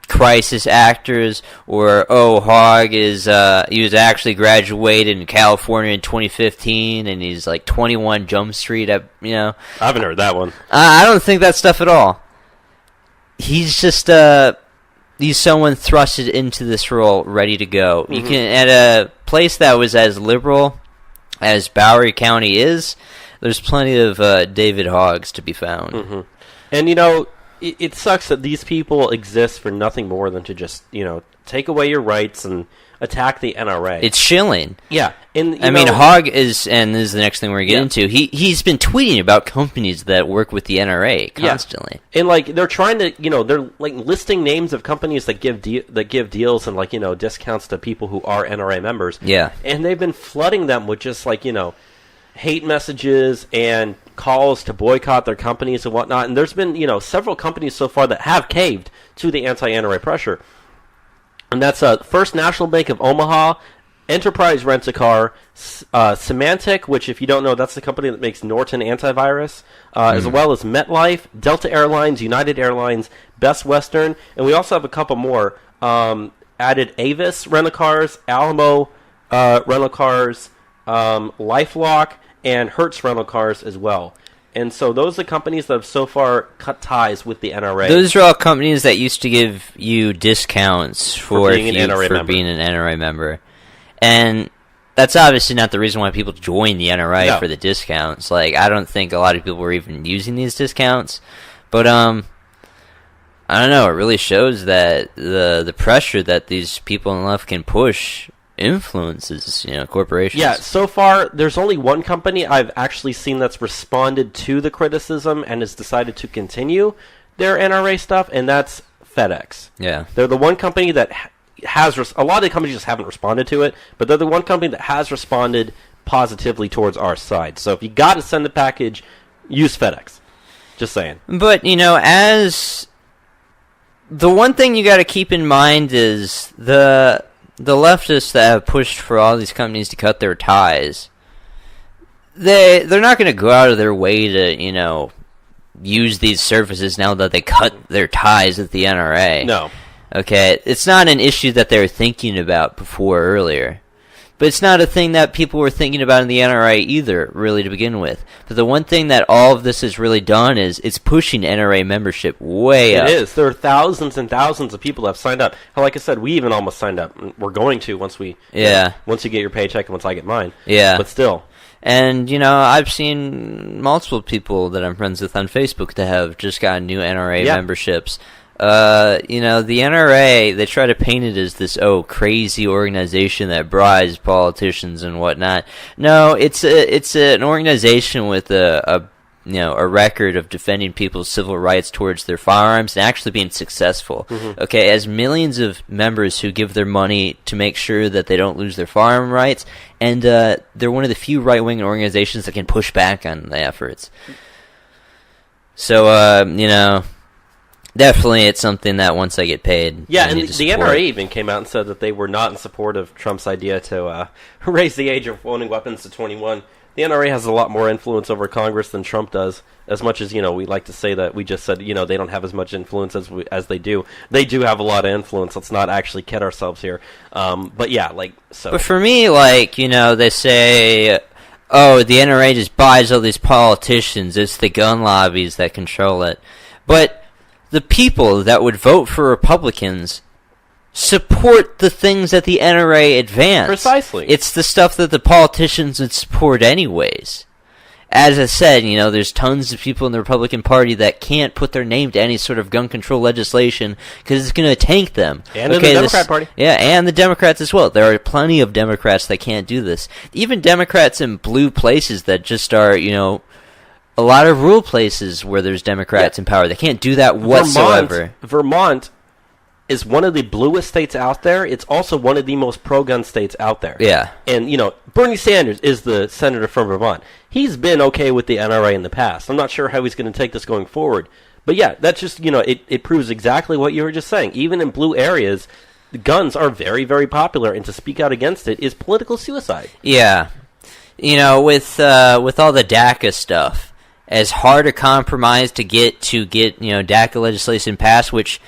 crisis actors or, Hoagg is, he was actually graduated in California in 2015 and he's 21 Jump Street I haven't heard that one. I don't think that stuff at all. He's just, he's someone thrusted into this role ready to go. Mm-hmm. You can, at a place that was as liberal as Bowery County is, there's plenty of David Hoaggs to be found. Mm-hmm. And, it sucks that these people exist for nothing more than to just, take away your rights and attack the NRA. It's chilling. Yeah. And Hoagg is, and this is the next thing we're getting into, he's been tweeting about companies that work with the NRA constantly. Yeah. And, they're trying to, they're, listing names of companies that give deals and, discounts to people who are NRA members. Yeah. And they've been flooding them with just, hate messages and calls to boycott their companies and whatnot. And there's been, several companies so far that have caved to the anti-NRA pressure. And that's First National Bank of Omaha, Enterprise Rent-A-Car, Symantec, which, if you don't know, that's the company that makes Norton antivirus, as well as MetLife, Delta Airlines, United Airlines, Best Western, and we also have a couple more. Added Avis Rent-A-Cars, Alamo Rent-A-Cars, LifeLock, and Hertz Rental Cars as well. And so those are companies that have so far cut ties with the NRA. Those are all companies that used to give you discounts for being an NRA member. And that's obviously not the reason why people join the NRA for the discounts. I don't think a lot of people were even using these discounts. But, I don't know, it really shows that the pressure that these people in left can push influences, corporations. Yeah, so far, there's only one company I've actually seen that's responded to the criticism and has decided to continue their NRA stuff, and that's FedEx. Yeah. They're the one company that has... a lot of the companies just haven't responded to it, but they're the one company that has responded positively towards our side. So if you got to send a package, use FedEx. Just saying. But, as... The one thing you got to keep in mind is the leftists that have pushed for all these companies to cut their ties, they're not going to go out of their way to, use these services now that they cut their ties with the NRA. No. Okay? It's not an issue that they were thinking about earlier. But it's not a thing that people were thinking about in the NRA either, really, to begin with. But the one thing that all of this has really done is it's pushing NRA membership way up. It is. There are thousands and thousands of people that have signed up. Like I said, we even almost signed up. We're going to once we... once you get your paycheck and once I get mine. Yeah. But still. And, I've seen multiple people that I'm friends with on Facebook that have just gotten new NRA memberships. The NRA, they try to paint it as this, crazy organization that bribes politicians and whatnot. No, it's an organization with a record of defending people's civil rights towards their firearms and actually being successful. Mm-hmm. Okay, as millions of members who give their money to make sure that they don't lose their firearm rights, and they're one of the few right-wing organizations that can push back on the efforts. So, definitely it's something that once I get paid, yeah, I and need to the support. NRA even came out and said that they were not in support of Trump's idea to raise the age of owning weapons to 21. The NRA has a lot more influence over Congress than Trump does. As much as, we like to say that we just said, they don't have as much influence as they do. They do have a lot of influence. Let's not actually kid ourselves here. But yeah, so. But for me, they say, the NRA just buys all these politicians. It's the gun lobbies that control it. But the people that would vote for Republicans support the things that the NRA advance. Precisely. It's the stuff that the politicians would support anyways. As I said, there's tons of people in the Republican Party that can't put their name to any sort of gun control legislation because it's going to tank them. And in the Democrat Party. Yeah, and the Democrats as well. There are plenty of Democrats that can't do this. Even Democrats in blue places that just are, a lot of rural places where there's Democrats in power. They can't do that whatsoever. Vermont is one of the bluest states out there. It's also one of the most pro-gun states out there. Yeah. And, Bernie Sanders is the senator from Vermont. He's been okay with the NRA in the past. I'm not sure how he's going to take this going forward. But yeah, that's just, it proves exactly what you were just saying. Even in blue areas, the guns are very, very popular, and to speak out against it is political suicide. Yeah. With all the DACA stuff, as hard a compromise to get DACA legislation passed, which,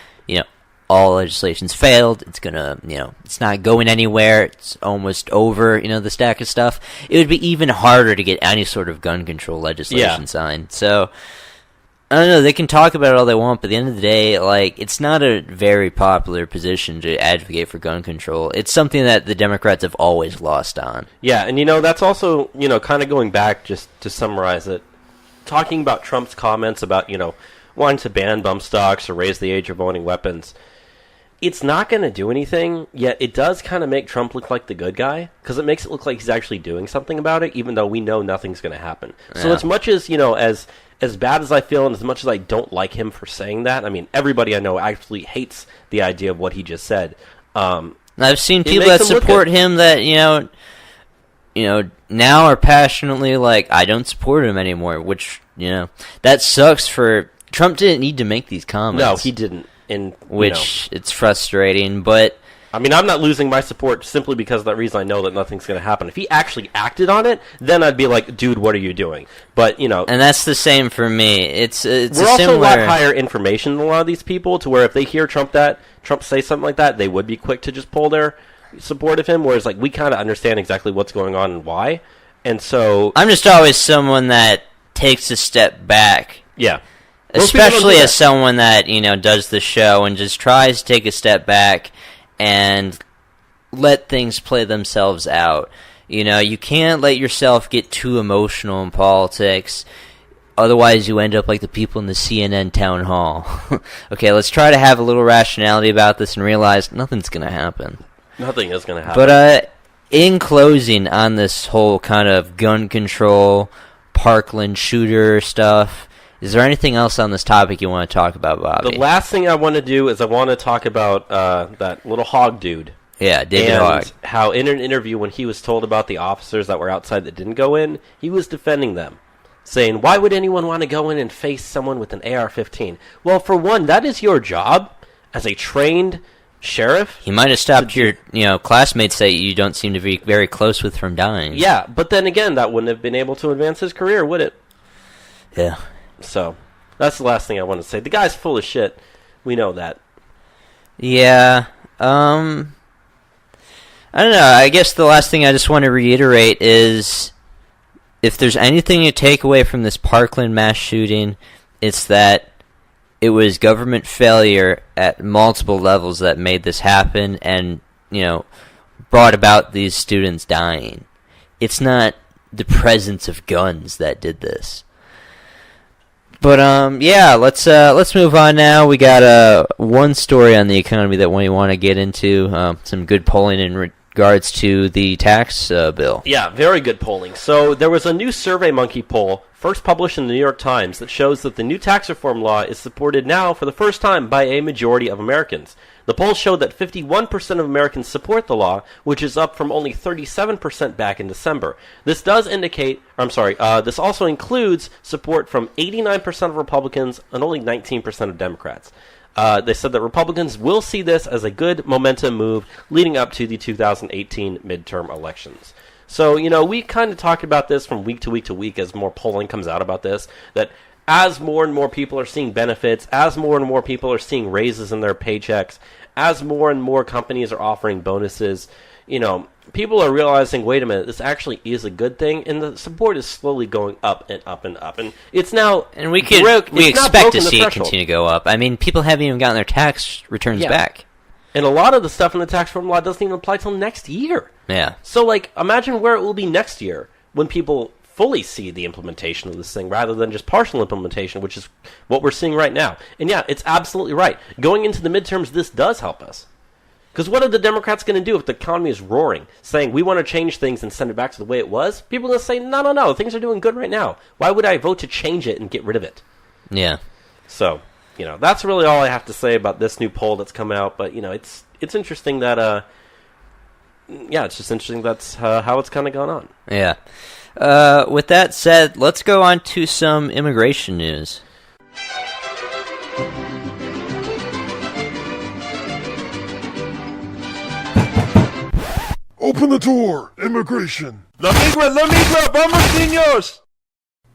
all legislation's failed. It's gonna, it's not going anywhere. It's almost over, the stack of stuff. It would be even harder to get any sort of gun control legislation signed. So, I don't know, they can talk about it all they want, but at the end of the day, it's not a very popular position to advocate for gun control. It's something that the Democrats have always lost on. Yeah, and that's also, kind of going back, just to summarize it, talking about Trump's comments about, wanting to ban bump stocks or raise the age of owning weapons. It's not going to do anything, yet it does kind of make Trump look like the good guy, because it makes it look like he's actually doing something about it, even though we know nothing's going to happen. Yeah. So as much as, as bad as I feel, and as much as I don't like him for saying that, I mean, everybody I know actually hates the idea of what he just said. I've seen people that support him that, now are passionately I don't support him anymore, which, that sucks for... Trump didn't need to make these comments. No, he didn't. It's frustrating, but... I mean, I'm not losing my support simply because of that reason. I know that nothing's going to happen. If he actually acted on it, then I'd be like, dude, what are you doing? But, And that's the same for me. It's we're also a lot higher information than a lot of these people, to where if they hear Trump say something like that, they would be quick to just pull their support of him, whereas, we kind of understand exactly what's going on and why. And so... I'm just always someone that takes a step back. Yeah. Especially as someone that, does the show and just tries to take a step back and let things play themselves out. You can't let yourself get too emotional in politics. Otherwise, you end up like the people in the CNN town hall. Okay, let's try to have a little rationality about this and realize nothing's going to happen. Nothing is going to happen. But in closing on this whole kind of gun control, Parkland shooter stuff... Is there anything else on this topic you want to talk about, Bobby? The last thing I want to do is I want to talk about that little Hoagg dude. Yeah, David Hoagg. How in an interview when he was told about the officers that were outside that didn't go in, he was defending them, saying, why would anyone want to go in and face someone with an AR-15? Well, for one, that is your job as a trained sheriff. He might have stopped your classmates that you don't seem to be very close with from dying. Yeah, but then again, that wouldn't have been able to advance his career, would it? Yeah. So, that's the last thing I want to say. The guy's full of shit. We know that. Yeah. I don't know. I guess the last thing I just want to reiterate is if there's anything you take away from this Parkland mass shooting, it's that it was government failure at multiple levels that made this happen and, brought about these students dying. It's not the presence of guns that did this. But let's move on now. We got one story on the economy that we want to get into. Some good polling in regards to the tax bill. Yeah, very good polling. So there was a new SurveyMonkey poll, first published in the New York Times, that shows that the new tax reform law is supported now for the first time by a majority of Americans. The poll showed that 51% of Americans support the law, which is up from only 37% back in December. This does indicate, this also includes support from 89% of Republicans and only 19% of Democrats. They said that Republicans will see this as a good momentum move leading up to the 2018 midterm elections. So, we kind of talk about this from week to week to week as more polling comes out about this, that as more and more people are seeing benefits, as more and more people are seeing raises in their paychecks, as more and more companies are offering bonuses, people are realizing, wait a minute, this actually is a good thing, and the support is slowly going up and up and up. And it's now... And we expect to see it continue to go up. I mean, people haven't even gotten their tax returns back. And a lot of the stuff in the tax reform law doesn't even apply till next year. Yeah. So, imagine where it will be next year when people fully see the implementation of this thing rather than just partial implementation, which is what we're seeing right now. And yeah, it's absolutely right. Going into the midterms, this does help us. Because what are the Democrats going to do if the economy is roaring, saying we want to change things and send it back to the way it was? People are going to say, no, things are doing good right now. Why would I vote to change it and get rid of it? Yeah. So, that's really all I have to say about this new poll that's come out. But, it's interesting that, it's just interesting that's how it's kind of gone on. Yeah. With that said, let's go on to some immigration news. Open the door! Immigration! La migra, vamos, niños!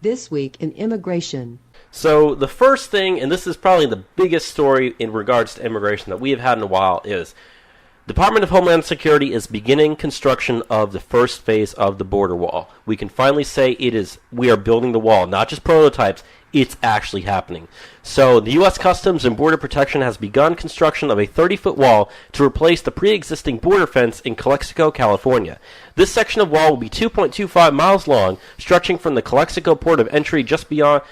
This week in immigration. So the first thing, and this is probably the biggest story in regards to immigration that we have had in a while, is Department of Homeland Security is beginning construction of the first phase of the border wall. We can finally say we are building the wall, not just prototypes. It's actually happening. So the U.S. Customs and Border Protection has begun construction of a 30-foot wall to replace the pre-existing border fence in Calexico, California. This section of wall will be 2.25 miles long, stretching from the Calexico port of entry just beyond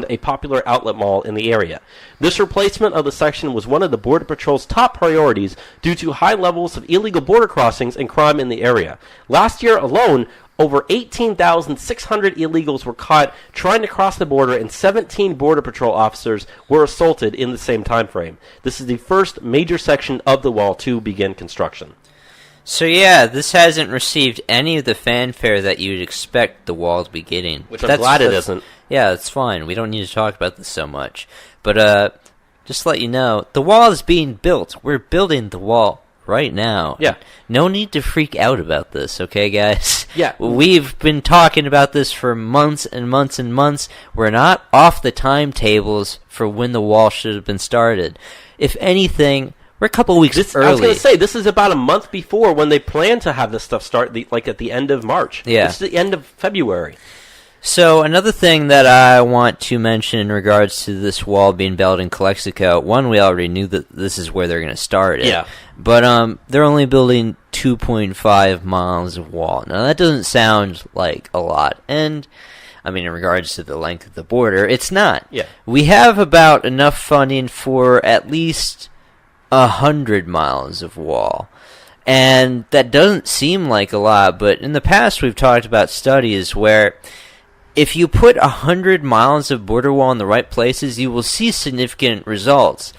a popular outlet mall in the area. This replacement of the section was one of the Border Patrol's top priorities due to high levels of illegal border crossings and crime in the area. Last year alone, over 18,600 illegals were caught trying to cross the border, and 17 Border Patrol officers were assaulted in the same time frame. This is the first major section of the wall to begin construction. So yeah, this hasn't received any of the fanfare that you'd expect the wall to be getting. Which I'm glad it isn't. Yeah, it's fine. We don't need to talk about this so much. But just to let you know, the wall is being built. We're building the wall right now. Yeah. No need to freak out about this, okay, guys? Yeah. We've been talking about this for months and months and months. We're not off the timetables for when the wall should have been started. If anything, we're a couple weeks early. I was going to say, this is about a month before when they plan to have this stuff start, at the end of March. Yeah. It's the end of February. So another thing that I want to mention in regards to this wall being built in Calexico, one, we already knew that this is where they're going to start it. Yeah. But they're only building 2.5 miles of wall. Now that doesn't sound like a lot, and I mean in regards to the length of the border, it's not. Yeah. We have about enough funding for at least 100 miles of wall. And that doesn't seem like a lot, but in the past we've talked about studies where if you put 100 miles of border wall in the right places, you will see significant results.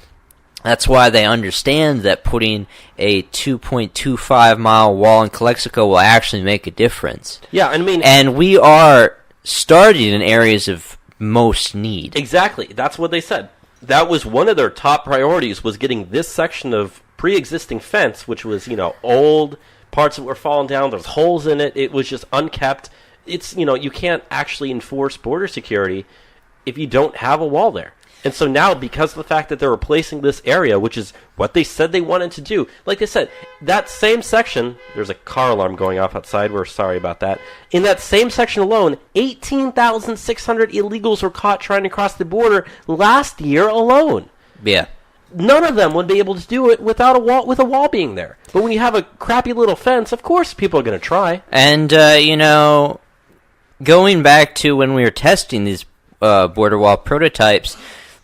That's why they understand that putting a 2.25 mile wall in Calexico will actually make a difference. Yeah, I mean... And we are starting in areas of most need. Exactly. That's what they said. That was one of their top priorities, was getting this section of pre-existing fence, which was, old, parts that were falling down, there's holes in it, it was just unkept. It's, you can't actually enforce border security if you don't have a wall there. And so now, because of the fact that they're replacing this area, which is what they said they wanted to do, like they said, that same section, there's a car alarm going off outside, we're sorry about that. In that same section alone, 18,600 illegals were caught trying to cross the border last year alone. Yeah. none of them would be able to do it without a wall being there. But when you have a crappy little fence, of course people are going to try. And, going back to when we were testing these border wall prototypes,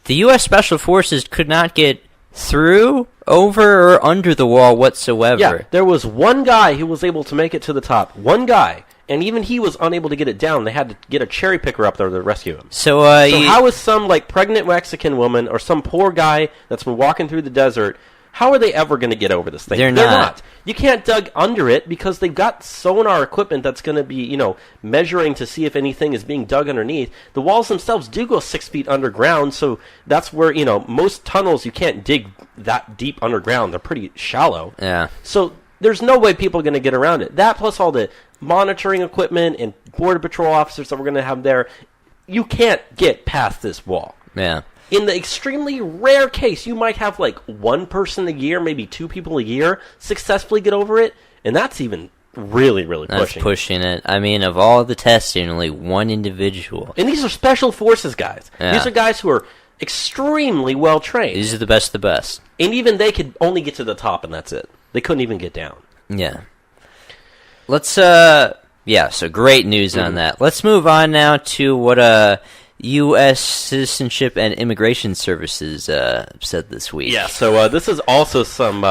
the U.S. Special Forces could not get through, over, or under the wall whatsoever. Yeah, there was one guy who was able to make it to the top. One guy. And even he was unable to get it down. They had to get a cherry picker up there to rescue him. So how is some pregnant Mexican woman or some poor guy that's been walking through the desert, how are they ever going to get over this thing? They're not. You can't dug under it because they've got sonar equipment that's going to be, measuring to see if anything is being dug underneath. The walls themselves do go 6 feet underground, so that's where, most tunnels you can't dig that deep underground. They're pretty shallow. Yeah. So there's no way people are going to get around it. That plus all the monitoring equipment and Border Patrol officers that we're going to have there, you can't get past this wall. Yeah. In the extremely rare case, you might have one person a year, maybe two people a year, successfully get over it, and that's even really, really pushing. That's pushing it. I mean, of all the testing, only one individual. And these are special forces guys. Yeah. These are guys who are extremely well trained. These are the best of the best. And even they could only get to the top, and that's it. They couldn't even get down. Yeah. Let's, so great news on that. Let's move on now to what, U.S. Citizenship and Immigration Services, said this week. Yeah, so, this is also some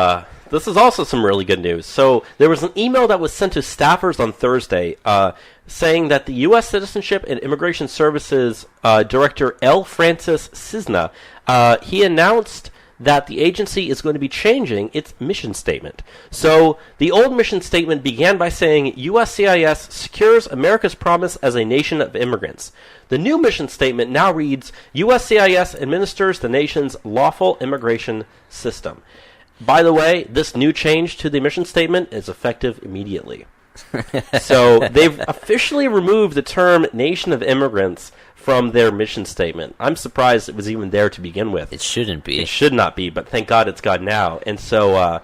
really good news. So, there was an email that was sent to staffers on Thursday, saying that the U.S. Citizenship and Immigration Services, Director L. Francis Cisna, he announced that the agency is going to be changing its mission statement. So, the old mission statement began by saying, USCIS secures America's promise as a nation of immigrants. The new mission statement now reads, USCIS administers the nation's lawful immigration system. By the way, this new change to the mission statement is effective immediately. So, they've officially removed the term nation of immigrants from their mission statement. I'm surprised it was even there to begin with. It shouldn't be. It should not be, but thank God it's gone now. And so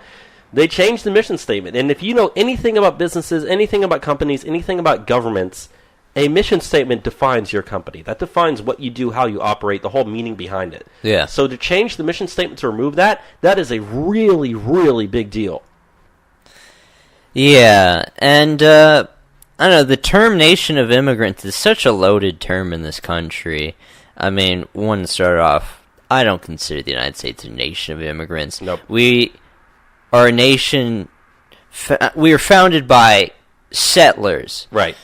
they changed the mission statement. And if you know anything about businesses, anything about companies, anything about governments, a mission statement defines your company. That defines what you do, how you operate, the whole meaning behind it. Yeah. So to change the mission statement to remove that is a really, really big deal. Yeah, and I don't know, the term nation of immigrants is such a loaded term in this country. I mean, to start off, I don't consider the United States a nation of immigrants. Nope. We are a nation, we are founded by settlers. Right.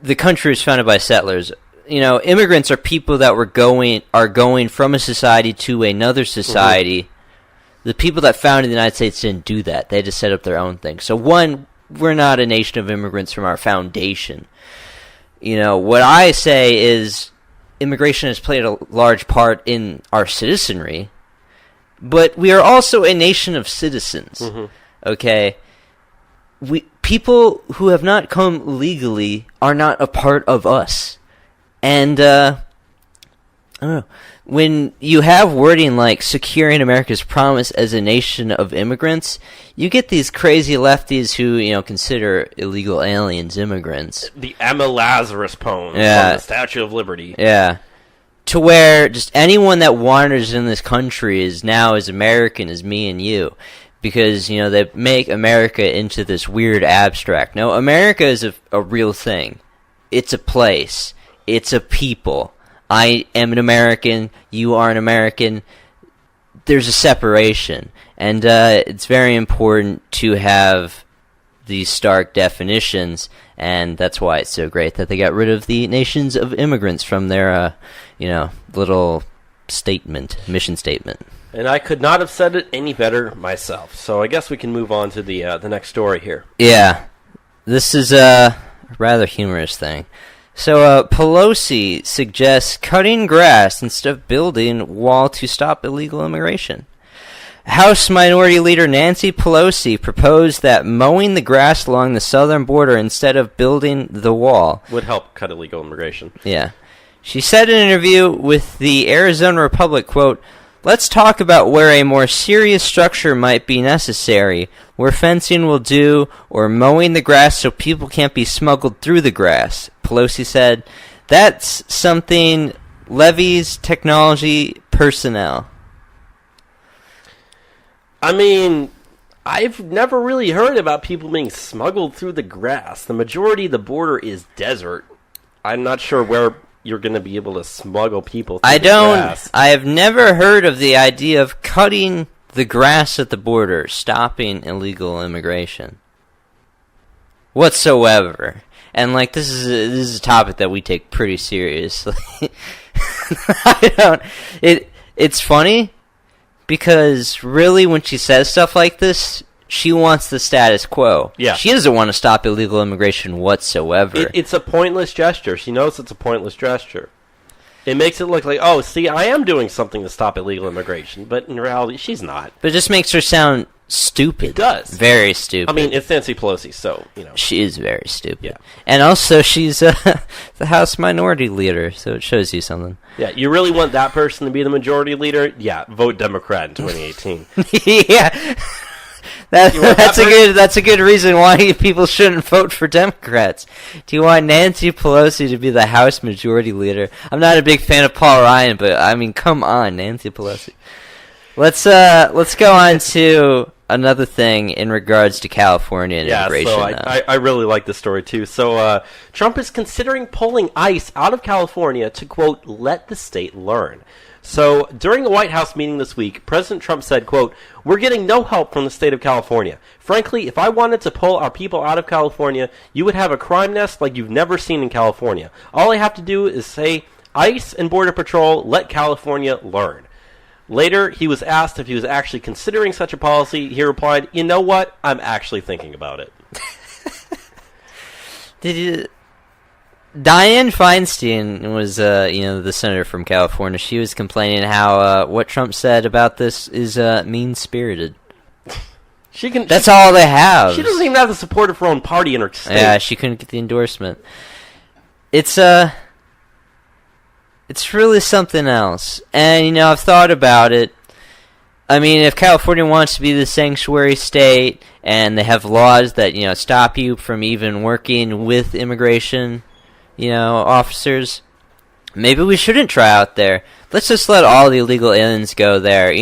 The country was founded by settlers. Immigrants are people that are going from a society to another society. Mm-hmm. The people that founded the United States didn't do that. They just set up their own thing. So we're not a nation of immigrants from our foundation. What I say is immigration has played a large part in our citizenry, but we are also a nation of citizens. Mm-hmm. Okay? People who have not come legally are not a part of us. And, I don't know. When you have wording like securing America's promise as a nation of immigrants, you get these crazy lefties who, consider illegal aliens immigrants. The Emma Lazarus poem from the Statue of Liberty. Yeah. To where just anyone that wanders in this country is now as American as me and you. Because, they make America into this weird abstract. No, America is a real thing. It's a place. It's a people. I am an American, you are an American. There's a separation. And it's very important to have these stark definitions, and that's why it's so great that they got rid of the nations of immigrants from their, little mission statement. And I could not have said it any better myself. So I guess we can move on to the next story here. Yeah. This is a rather humorous thing. So, Pelosi suggests cutting grass instead of building wall to stop illegal immigration. House Minority Leader Nancy Pelosi proposed that mowing the grass along the southern border instead of building the wall would help cut illegal immigration. Yeah. She said in an interview with the Arizona Republic, quote, "Let's talk about where a more serious structure might be necessary, where fencing will do, or mowing the grass so people can't be smuggled through the grass." Pelosi said, "That's something levies, technology, personnel." I mean, I've never really heard about people being smuggled through the grass. The majority of the border is desert. I'm not sure where you're going to be able to smuggle people through the grass. I have never heard of the idea of cutting the grass at the border, stopping illegal immigration whatsoever. And like this is a topic that we take pretty seriously. It's funny because really when she says stuff like this, she wants the status quo. Yeah. She doesn't want to stop illegal immigration whatsoever. It's a pointless gesture. She knows it's a pointless gesture. It makes it look like, oh, see, I am doing something to stop illegal immigration, but in reality, she's not. But it just makes her sound stupid. It does. Very stupid. I mean, it's Nancy Pelosi, so, She is very stupid. Yeah. And also, she's the House Minority Leader, so it shows you something. Yeah, you really want that person to be the majority leader? Yeah, vote Democrat in 2018. Yeah. That's a good reason why people shouldn't vote for Democrats. Do you want Nancy Pelosi to be the House Majority Leader? I'm not a big fan of Paul Ryan, but I mean, come on, Nancy Pelosi. Let's go on to another thing in regards to California and immigration. Yeah, so I really like this story too. So Trump is considering pulling ICE out of California to, quote, let the state learn. So during a White House meeting this week, President Trump said, quote, we're getting no help from the state of California. Frankly, if I wanted to pull our people out of California, you would have a crime nest like you've never seen in California. All I have to do is say, ICE and Border Patrol, let California learn. Later, he was asked if he was actually considering such a policy. He replied, you know what? I'm actually thinking about it. Dianne Feinstein was, the senator from California. She was complaining how what Trump said about this is mean-spirited. That's all they have. She doesn't even have the support of her own party in her state. Yeah, she couldn't get the endorsement. It's really something else. And, I've thought about it. I mean, if California wants to be the sanctuary state and they have laws that, stop you from even working with immigration, officers, maybe we shouldn't try out there. Let's just let all the illegal aliens go there.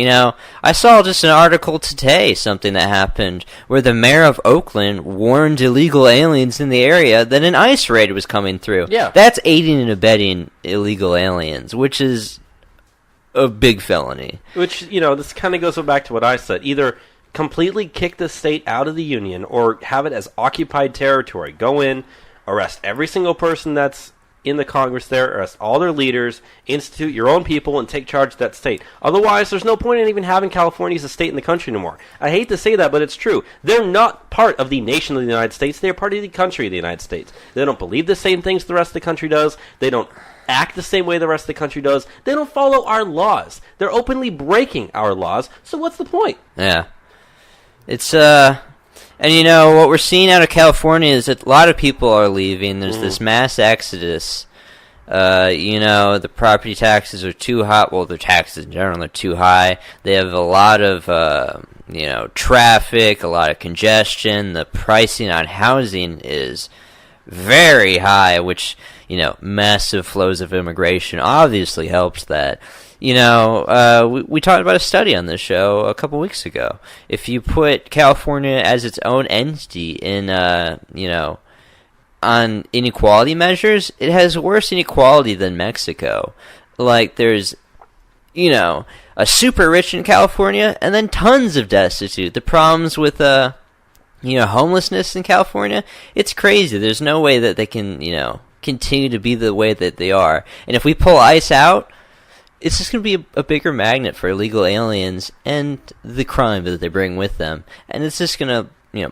I saw just an article today, something that happened, where the mayor of Oakland warned illegal aliens in the area that an ICE raid was coming through. Yeah. That's aiding and abetting illegal aliens, which is a big felony. Which, this kind of goes back to what I said. Either completely kick the state out of the union or have it as occupied territory. Go in, arrest every single person that's in the Congress there, arrest all their leaders, institute your own people, and take charge of that state. Otherwise, there's no point in even having California as a state in the country anymore. I hate to say that, but it's true. They're not part of the nation of the United States. They're part of the country of the United States. They don't believe the same things the rest of the country does. They don't act the same way the rest of the country does. They don't follow our laws. They're openly breaking our laws, so what's the point? Yeah. It's, and what we're seeing out of California is that a lot of people are leaving. There's this mass exodus. The property taxes are too high. Well, the taxes in general are too high. They have a lot of, traffic, a lot of congestion. The pricing on housing is very high, which, massive flows of immigration obviously helps that. We talked about a study on this show a couple weeks ago. If you put California as its own entity in, on inequality measures, it has worse inequality than Mexico. Like, there's, a super rich in California and then tons of destitute. The problems with, homelessness in California, it's crazy. There's no way that they can, continue to be the way that they are. And if we pull ICE out, it's just going to be a bigger magnet for illegal aliens and the crime that they bring with them. And it's just going to,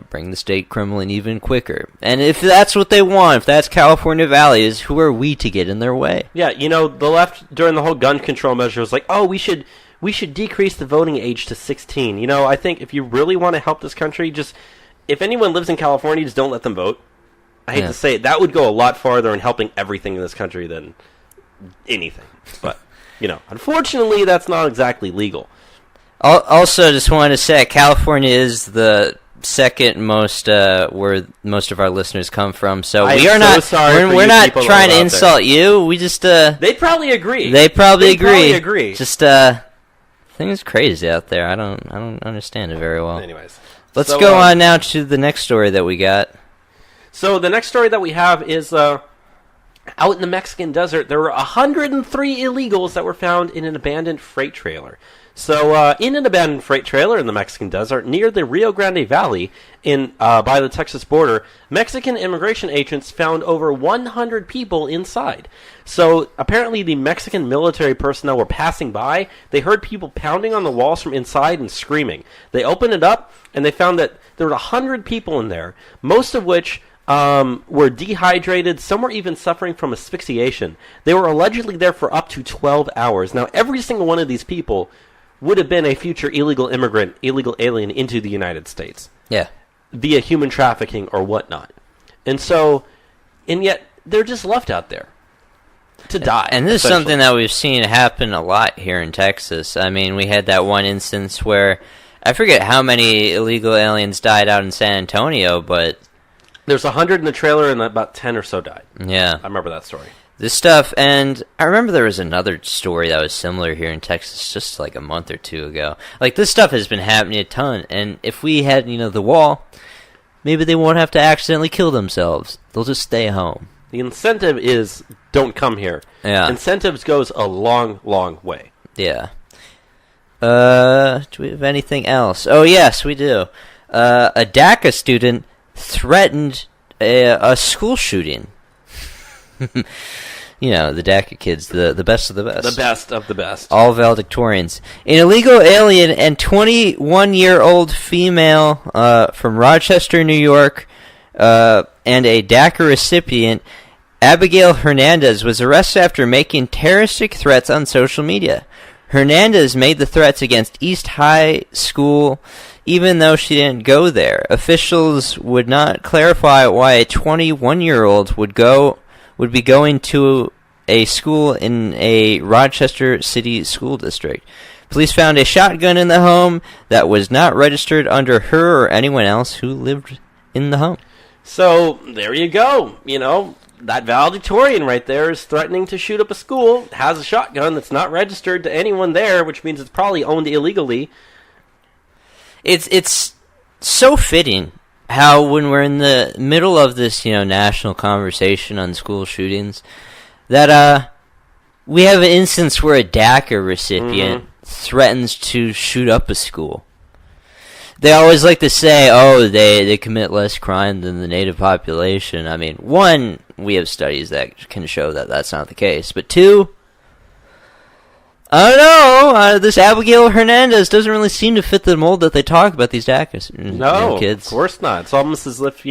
bring the state crumbling even quicker. And if that's what they want, if that's California values, who are we to get in their way? Yeah, the left during the whole gun control measure was like, oh, we should decrease the voting age to 16. I think if you really want to help this country, if anyone lives in California, just don't let them vote. I hate to say it, that would go a lot farther in helping everything in this country than anything. But unfortunately, that's not exactly legal. Also, just wanted to say, California is the second most where most of our listeners come from. So we're not trying to insult you. We just they'd probably agree. They probably agree. Just Things crazy out there. I don't understand it very well. Anyways. Let's go on now to the next story that we got. So the next story that we have is out in the Mexican desert, there were 103 illegals that were found in an abandoned freight trailer. So in an abandoned freight trailer in the Mexican desert near the Rio Grande Valley by the Texas border, Mexican immigration agents found over 100 people inside. So apparently the Mexican military personnel were passing by. They heard people pounding on the walls from inside and screaming. They opened it up and they found that there were 100 people in there, most of which were dehydrated. Some were even suffering from asphyxiation. They were allegedly there for up to 12 hours. Now, every single one of these people would have been a future illegal immigrant, illegal alien into the United States. Yeah. Via human trafficking or whatnot. And yet, they're just left out there to die. And this is something that we've seen happen a lot here in Texas. I mean, we had that one instance where, I forget how many illegal aliens died out in San Antonio, but there's 100 in the trailer and about 10 or so died. Yeah. I remember that story. This stuff, and I remember there was another story that was similar here in Texas just like a month or two ago. Like, this stuff has been happening a ton, and if we had, the wall, maybe they won't have to accidentally kill themselves. They'll just stay home. The incentive is, don't come here. Yeah. Incentives goes a long, long way. Yeah. Do we have anything else? Oh, yes, we do. A DACA student threatened a school shooting. The DACA kids, the best of the best. The best of the best. All valedictorians. An illegal alien and 21-year-old female from Rochester, New York, and a DACA recipient, Abigail Hernandez, was arrested after making terroristic threats on social media. Hernandez made the threats against East High School, even though she didn't go there. Officials would not clarify why a 21-year-old would be going to a school in a Rochester City school district. Police found a shotgun in the home that was not registered under her or anyone else who lived in the home. So, there you go. That valedictorian right there is threatening to shoot up a school, has a shotgun that's not registered to anyone there, which means it's probably owned illegally. It's so fitting how when we're in the middle of this, national conversation on school shootings, that we have an instance where a DACA recipient threatens to shoot up a school. They always like to say, they commit less crime than the native population. I mean, one, we have studies that can show that that's not the case. But two, I don't know, this Abigail Hernandez doesn't really seem to fit the mold that they talk about these DACA kids. Of course not. It's almost as if,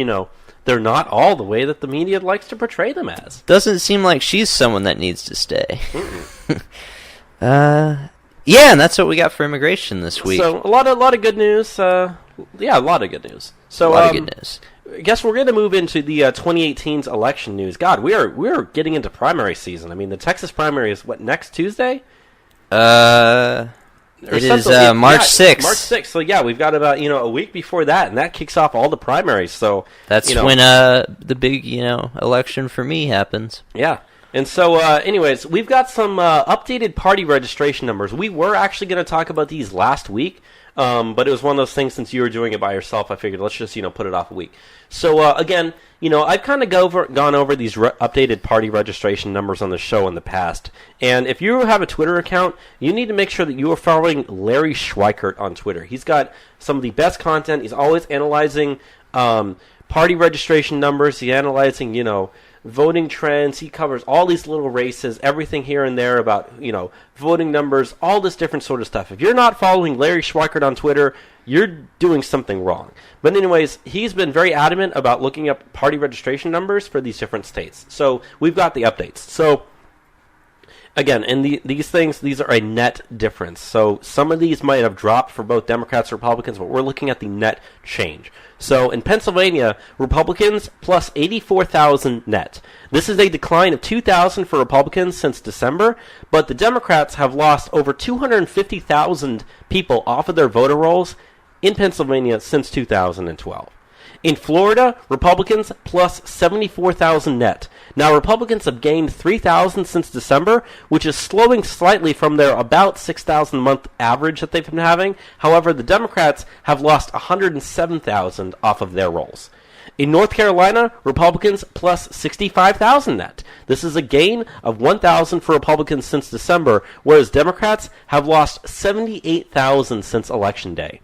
they're not all the way that the media likes to portray them as. Doesn't seem like she's someone that needs to stay. Yeah, and that's what we got for immigration this week. So a lot of good news. A lot of good news. So a lot of good news. I guess we're going to move into the 2018's election news. God, we're getting into primary season. I mean, the Texas primary is next Tuesday? It is March 6th. March 6th. So yeah, we've got about a week before that, and that kicks off all the primaries. So that's when the big election for me happens. Yeah. And so, anyways, we've got some updated party registration numbers. We were actually going to talk about these last week, but it was one of those things, since you were doing it by yourself, I figured let's just, put it off a week. So, again, I've kind of gone over these updated party registration numbers on the show in the past. And if you have a Twitter account, you need to make sure that you are following Larry Schweikert on Twitter. He's got some of the best content. He's always analyzing party registration numbers. He's analyzing, voting trends. He covers all these little races, everything here and there about, voting numbers, all this different sort of stuff. If you're not following Larry Schweikert on Twitter, you're doing something wrong. But anyways, he's been very adamant about looking up party registration numbers for these different states. So we've got the updates. So again, and these are a net difference. So some of these might have dropped for both Democrats and Republicans, but we're looking at the net change. So in Pennsylvania, Republicans plus 84,000 net. This is a decline of 2,000 for Republicans since December, but the Democrats have lost over 250,000 people off of their voter rolls in Pennsylvania since 2012. In Florida, Republicans plus 74,000 net. Now, Republicans have gained 3,000 since December, which is slowing slightly from their about 6,000 month average that they've been having. However, the Democrats have lost 107,000 off of their rolls. In North Carolina, Republicans plus 65,000 net. This is a gain of 1,000 for Republicans since December, whereas Democrats have lost 78,000 since Election Day.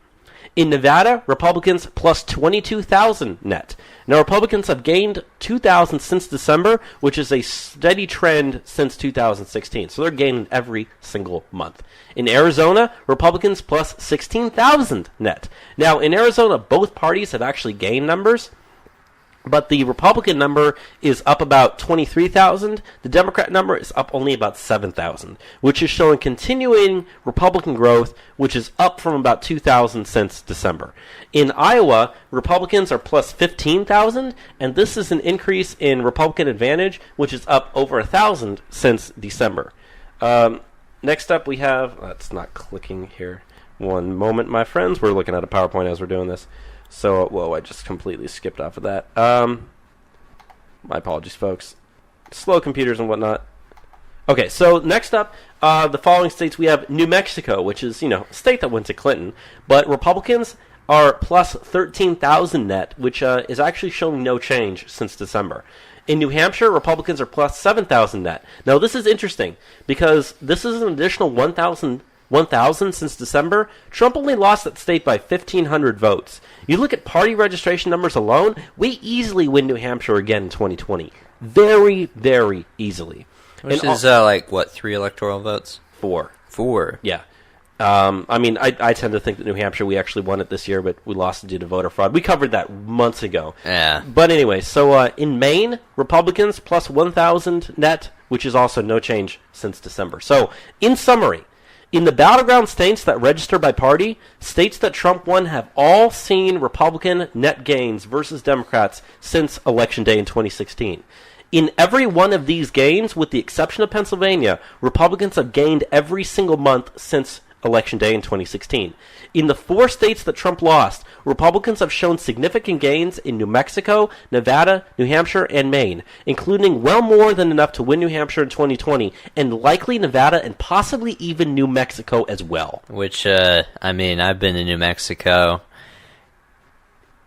In Nevada, Republicans plus 22,000 net. Now, Republicans have gained 2,000 since December, which is a steady trend since 2016. So they're gaining every single month. In Arizona, Republicans plus 16,000 net. Now, in Arizona, both parties have actually gained numbers, but the Republican number is up about 23,000. The Democrat number is up only about 7,000, which is showing continuing Republican growth, which is up from about 2,000 since December. In Iowa, Republicans are plus 15,000, and this is an increase in Republican advantage, which is up over 1,000 since December. Next up, we have... That's not clicking here. One moment, my friends. We're looking at a PowerPoint as we're doing this. So, whoa, I just completely skipped off of that. My apologies, folks. Slow computers and whatnot. Okay, so next up, the following states, we have New Mexico, which is, a state that went to Clinton. But Republicans are plus 13,000 net, which is actually showing no change since December. In New Hampshire, Republicans are plus 7,000 net. Now, this is interesting, because this is an additional 1,000 since December. Trump only lost that state by 1,500 votes. You look at party registration numbers alone, we easily win New Hampshire again in 2020. Very, very easily. Which is, 3 electoral votes? 4. 4? Yeah. I tend to think that New Hampshire, we actually won it this year, but we lost it due to voter fraud. We covered that months ago. Yeah. But anyway, so in Maine, Republicans plus 1,000 net, which is also no change since December. So, in summary, in the battleground states that register by party, states that Trump won have all seen Republican net gains versus Democrats since Election Day in 2016. In every one of these gains, with the exception of Pennsylvania, Republicans have gained every single month since Election Day in 2016. In the 4 states that Trump lost, Republicans have shown significant gains in New Mexico, Nevada, New Hampshire, and Maine, including well more than enough to win New Hampshire in 2020, and likely Nevada and possibly even New Mexico as well. Which, I've been to New Mexico,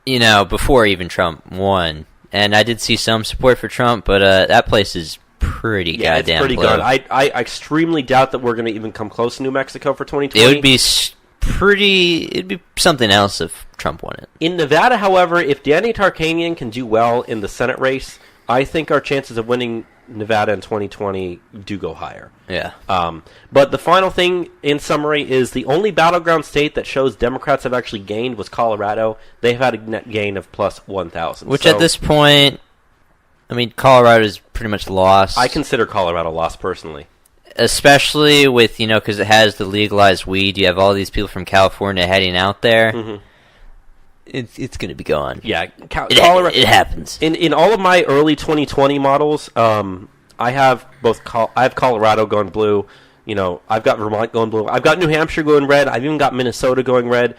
before even Trump won. And I did see some support for Trump, but that place is pretty goddamn it's pretty blue. good. I extremely doubt that we're going to even come close to New Mexico for 2020. It would be it'd be something else if Trump won it. In Nevada, however, if Danny Tarkanian can do well in the Senate race, I think our chances of winning Nevada in 2020 do go higher. Yeah. But the final thing, in summary, is the only battleground state that shows Democrats have actually gained was Colorado. They've had a net gain of plus 1,000. Which at this point, Colorado's pretty much lost. I consider Colorado lost personally. Especially with, because it has the legalized weed. You have all these people from California heading out there. Mm-hmm. It's going to be gone. Yeah, Colorado. It happens. In all of my early 2020 models, I have I have Colorado going blue. I've got Vermont going blue. I've got New Hampshire going red. I've even got Minnesota going red.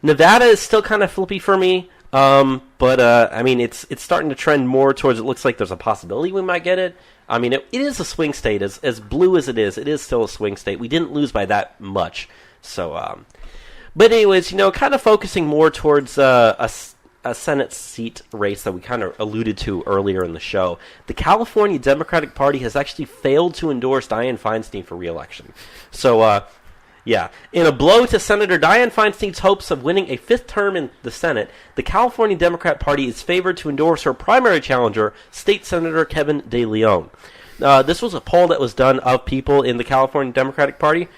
Nevada is still kind of flippy for me. But it's starting to trend more towards. It looks like there's a possibility we might get it. It is a swing state. As blue as it is still a swing state. We didn't lose by that much. So, but anyways, kind of focusing more towards a Senate seat race that we kind of alluded to earlier in the show. The California Democratic Party has actually failed to endorse Dianne Feinstein for re-election. So, yeah. In a blow to Senator Dianne Feinstein's hopes of winning a 5th term in the Senate, the California Democrat Party is favored to endorse her primary challenger, State Senator Kevin De Leon. This was a poll that was done of people in the California Democratic Party,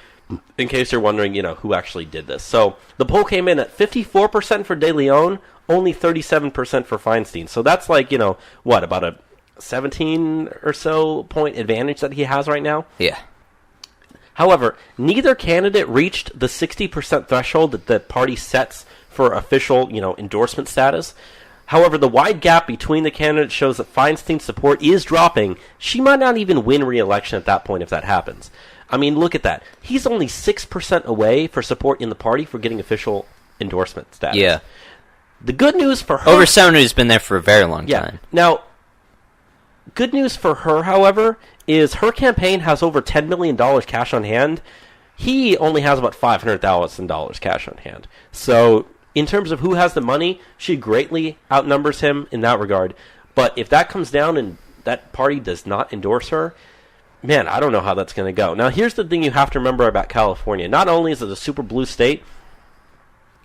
in case you're wondering, who actually did this. So the poll came in at 54% for De Leon, only 37% for Feinstein. So that's like, about a 17 or so point advantage that he has right now? Yeah. However, neither candidate reached the 60% threshold that the party sets for official, endorsement status. However, the wide gap between the candidates shows that Feinstein's support is dropping. She might not even win re-election at that point if that happens. Look at that. He's only 6% away for support in the party for getting official endorsement status. Yeah. The good news for her... Over someone who's been there for a very long time. Now, good news for her, however, is her campaign has over $10 million cash on hand. He only has about $500,000 cash on hand. So, in terms of who has the money, she greatly outnumbers him in that regard. But if that comes down and that party does not endorse her, man, I don't know how that's going to go. Now, here's the thing you have to remember about California. Not only is it a super blue state,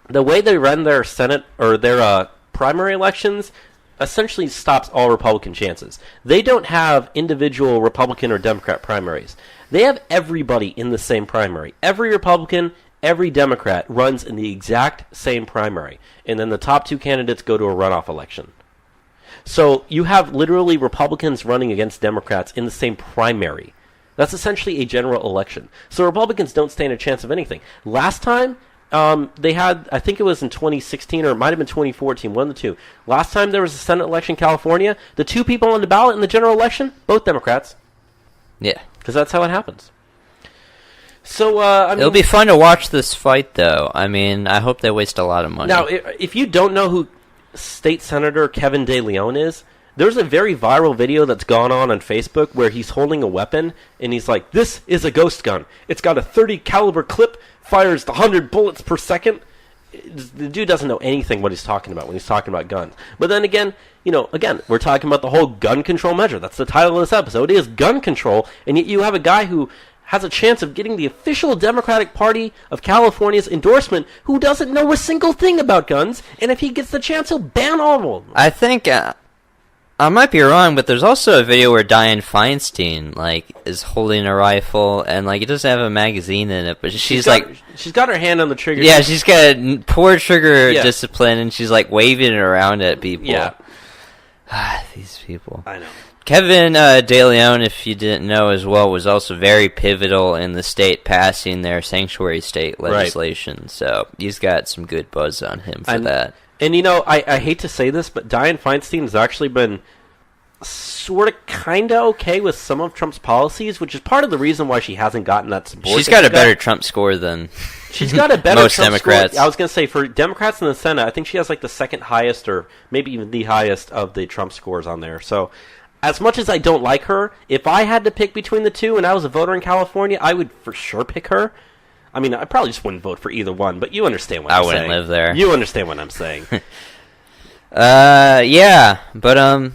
the way they run their Senate or their primary elections essentially stops all Republican chances. They don't have individual Republican or Democrat primaries. They have everybody in the same primary. Every Republican, every Democrat runs in the exact same primary. And then the top two candidates go to a runoff election. So you have literally Republicans running against Democrats in the same primary. That's essentially a general election. So Republicans don't stand a chance of anything. Last time, they had, I think it was in 2016 or it might have been 2014, one of the two. Last time there was a Senate election in California, the two people on the ballot in the general election, both Democrats. Yeah. Because that's how it happens. So, it'll be fun to watch this fight, though. I mean, I hope they waste a lot of money. Now, if you don't know who State Senator Kevin De Leon is, there's a very viral video that's gone on Facebook where he's holding a weapon and he's like, "This is a ghost gun. It's got a 30 caliber clip, fires 100 bullets per second." The dude doesn't know anything what he's talking about when he's talking about guns. But then again, we're talking about the whole gun control measure. That's the title of this episode. It is gun control, and yet you have a guy who has a chance of getting the official Democratic Party of California's endorsement who doesn't know a single thing about guns, and if he gets the chance, he'll ban all of them. I think... I might be wrong, but there's also a video where Dianne Feinstein, is holding a rifle, and, it doesn't have a magazine in it, but she's got her hand on the trigger. Yeah, she's got poor trigger discipline, and she's, waving it around at people. Yeah. These people. I know. Kevin De Leon, if you didn't know as well, was also very pivotal in the state passing their sanctuary state legislation, right. So he's got some good buzz on him for that. And, I hate to say this, but Dianne Feinstein has actually been sort of kind of okay with some of Trump's policies, which is part of the reason why she hasn't gotten that support. She's got a better Trump score than she's got a better most Trump Democrats. Score. I was going to say, for Democrats in the Senate, I think she has the second highest or maybe even the highest of the Trump scores on there. So as much as I don't like her, if I had to pick between the two and I was a voter in California, I would for sure pick her. I mean, I probably just wouldn't vote for either one, but you understand what I'm saying. I wouldn't live there. You understand what I'm saying. Yeah, but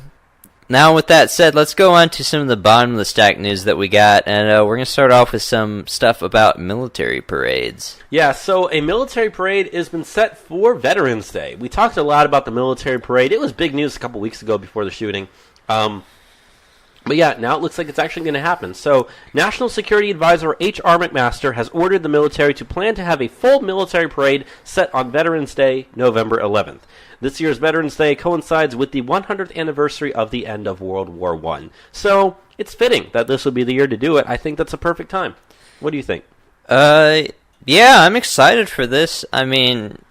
now with that said, let's go on to some of the bottom of the stack news that we got, and we're going to start off with some stuff about military parades. Yeah, so a military parade has been set for Veterans Day. We talked a lot about the military parade. It was big news a couple weeks ago before the shooting. But yeah, now it looks like it's actually going to happen. So, National Security Advisor H.R. McMaster has ordered the military to plan to have a full military parade set on Veterans Day, November 11th. This year's Veterans Day coincides with the 100th anniversary of the end of World War I. So, it's fitting that this would be the year to do it. I think that's a perfect time. What do you think? Yeah, I'm excited for this. I mean,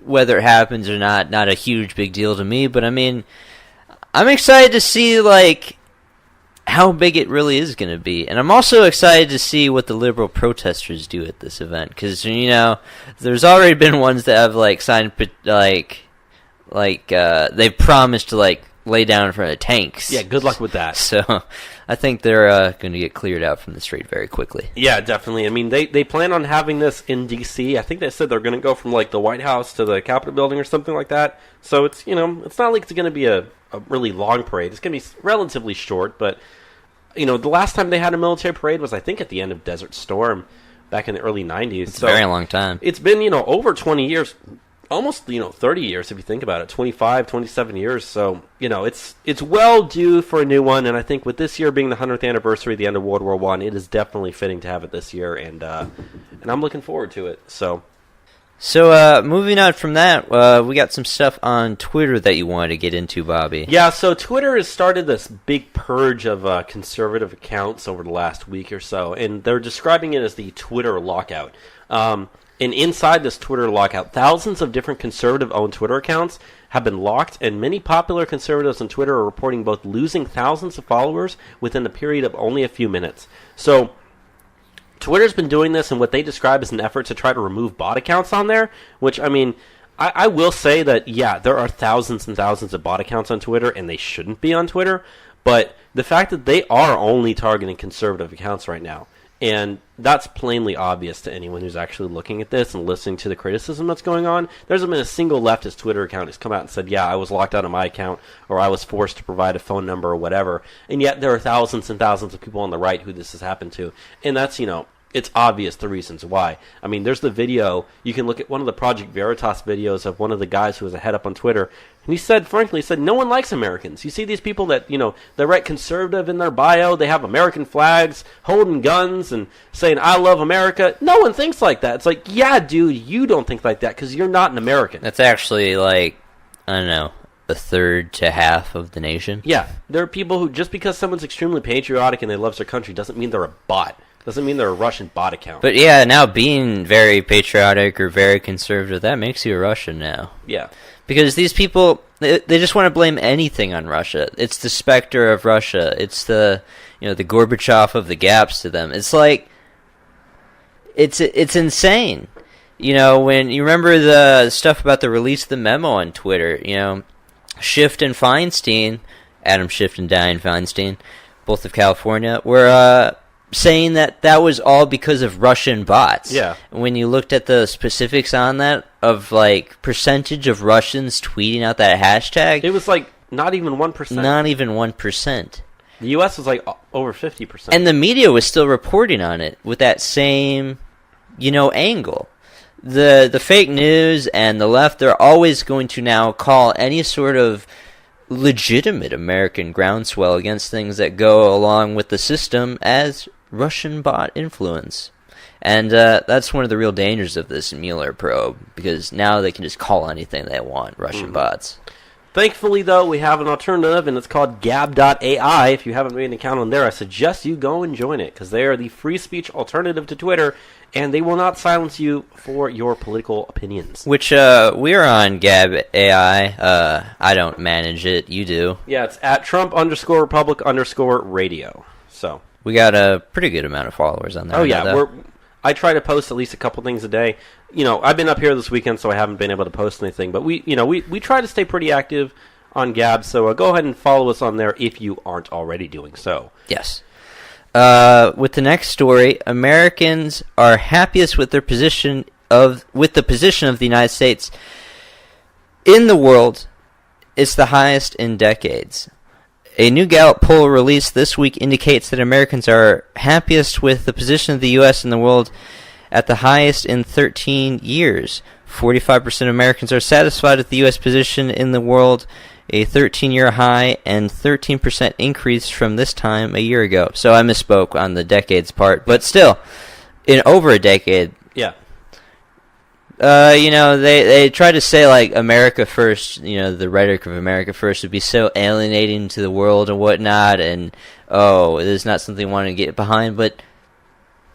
whether it happens or not a huge big deal to me, but I mean, I'm excited to see, how big it really is going to be. And I'm also excited to see what the liberal protesters do at this event. Because, there's already been ones that have, signed, they've promised to, lay down in front of tanks. Yeah, good luck with that. So, I think they're going to get cleared out from the street very quickly. Yeah, definitely. I mean, they plan on having this in D.C. I think they said they're going to go from, the White House to the Capitol building or something like that. So, it's, it's not like it's going to be a really long parade. It's going to be relatively short, but, the last time they had a military parade was, I think, at the end of Desert Storm back in the early 90s. It's a very long time. It's been, over 20 years, almost, 30 years if you think about it, 25, 27 years. So, it's well due for a new one, and I think with this year being the 100th anniversary of the end of World War I, it is definitely fitting to have it this year, and I'm looking forward to it. So, moving on from that, we got some stuff on Twitter that you wanted to get into, Bobby. Yeah, so Twitter has started this big purge of conservative accounts over the last week or so, and they're describing it as the Twitter lockout. And inside this Twitter lockout, thousands of different conservative-owned Twitter accounts have been locked, and many popular conservatives on Twitter are reporting both losing thousands of followers within a period of only a few minutes. So Twitter's been doing this in what they describe as an effort to try to remove bot accounts on there, which, I mean, I will say that, yeah, there are thousands and thousands of bot accounts on Twitter, and they shouldn't be on Twitter. But the fact that they are only targeting conservative accounts right now, and that's plainly obvious to anyone who's actually looking at this and listening to the criticism that's going on. There hasn't been a single leftist Twitter account who's come out and said, yeah, I was locked out of my account, or I was forced to provide a phone number or whatever. And yet there are thousands and thousands of people on the right who this has happened to. And that's, it's obvious the reasons why. I mean, there's the video. You can look at one of the Project Veritas videos of one of the guys who was a head up on Twitter. And he said, frankly, no one likes Americans. You see these people that, they write conservative in their bio. They have American flags, holding guns, and saying, I love America. No one thinks like that. It's like, yeah, dude, you don't think like that because you're not an American. That's actually like, I don't know, a third to half of the nation. Yeah. There are people who, just because someone's extremely patriotic and they love their country doesn't mean they're a bot. Doesn't mean they're a Russian bot account. But yeah, now being very patriotic or very conservative, that makes you a Russian now. Yeah. Because these people, they just want to blame anything on Russia. It's the specter of Russia. It's the Gorbachev of the gaps to them. It's like, it's insane. When you remember the stuff about the release of the memo on Twitter, Schiff and Feinstein, Adam Schiff and Dianne Feinstein, both of California, were saying that was all because of Russian bots. Yeah. When you looked at the specifics on that, of like percentage of Russians tweeting out that hashtag, it was like not even 1%. Not even 1%. The U.S. was like over 50%. And the media was still reporting on it with that same, angle. The fake news and the left, they're always going to now call any sort of legitimate American groundswell against things that go along with the system as Russian bot influence. And that's one of the real dangers of this Mueller probe, because now they can just call anything they want Russian bots. Thankfully, though, we have an alternative, and it's called Gab.ai. If you haven't made an account on there, I suggest you go and join it, because they are the free speech alternative to Twitter, and they will not silence you for your political opinions. Which, we're on Gab.ai. I don't manage it. You do. Yeah, it's at Trump_Republic_radio. So we got a pretty good amount of followers on there. Oh, yeah. I try to post at least a couple things a day. I've been up here this weekend, so I haven't been able to post anything. But we try to stay pretty active on Gab, so go ahead and follow us on there if you aren't already doing so. Yes. With the next story, Americans are happiest with the position of the United States in the world. It's the highest in decades. A new Gallup poll released this week indicates that Americans are happiest with the position of the U.S. in the world at the highest in 13 years. 45% of Americans are satisfied with the U.S. position in the world, a 13-year high, and 13% increase from this time a year ago. So I misspoke on the decades part, but still, in over a decade. Yeah. They try to say, like, America first, the rhetoric of America first would be so alienating to the world and whatnot, and, it is not something we want to get behind, but,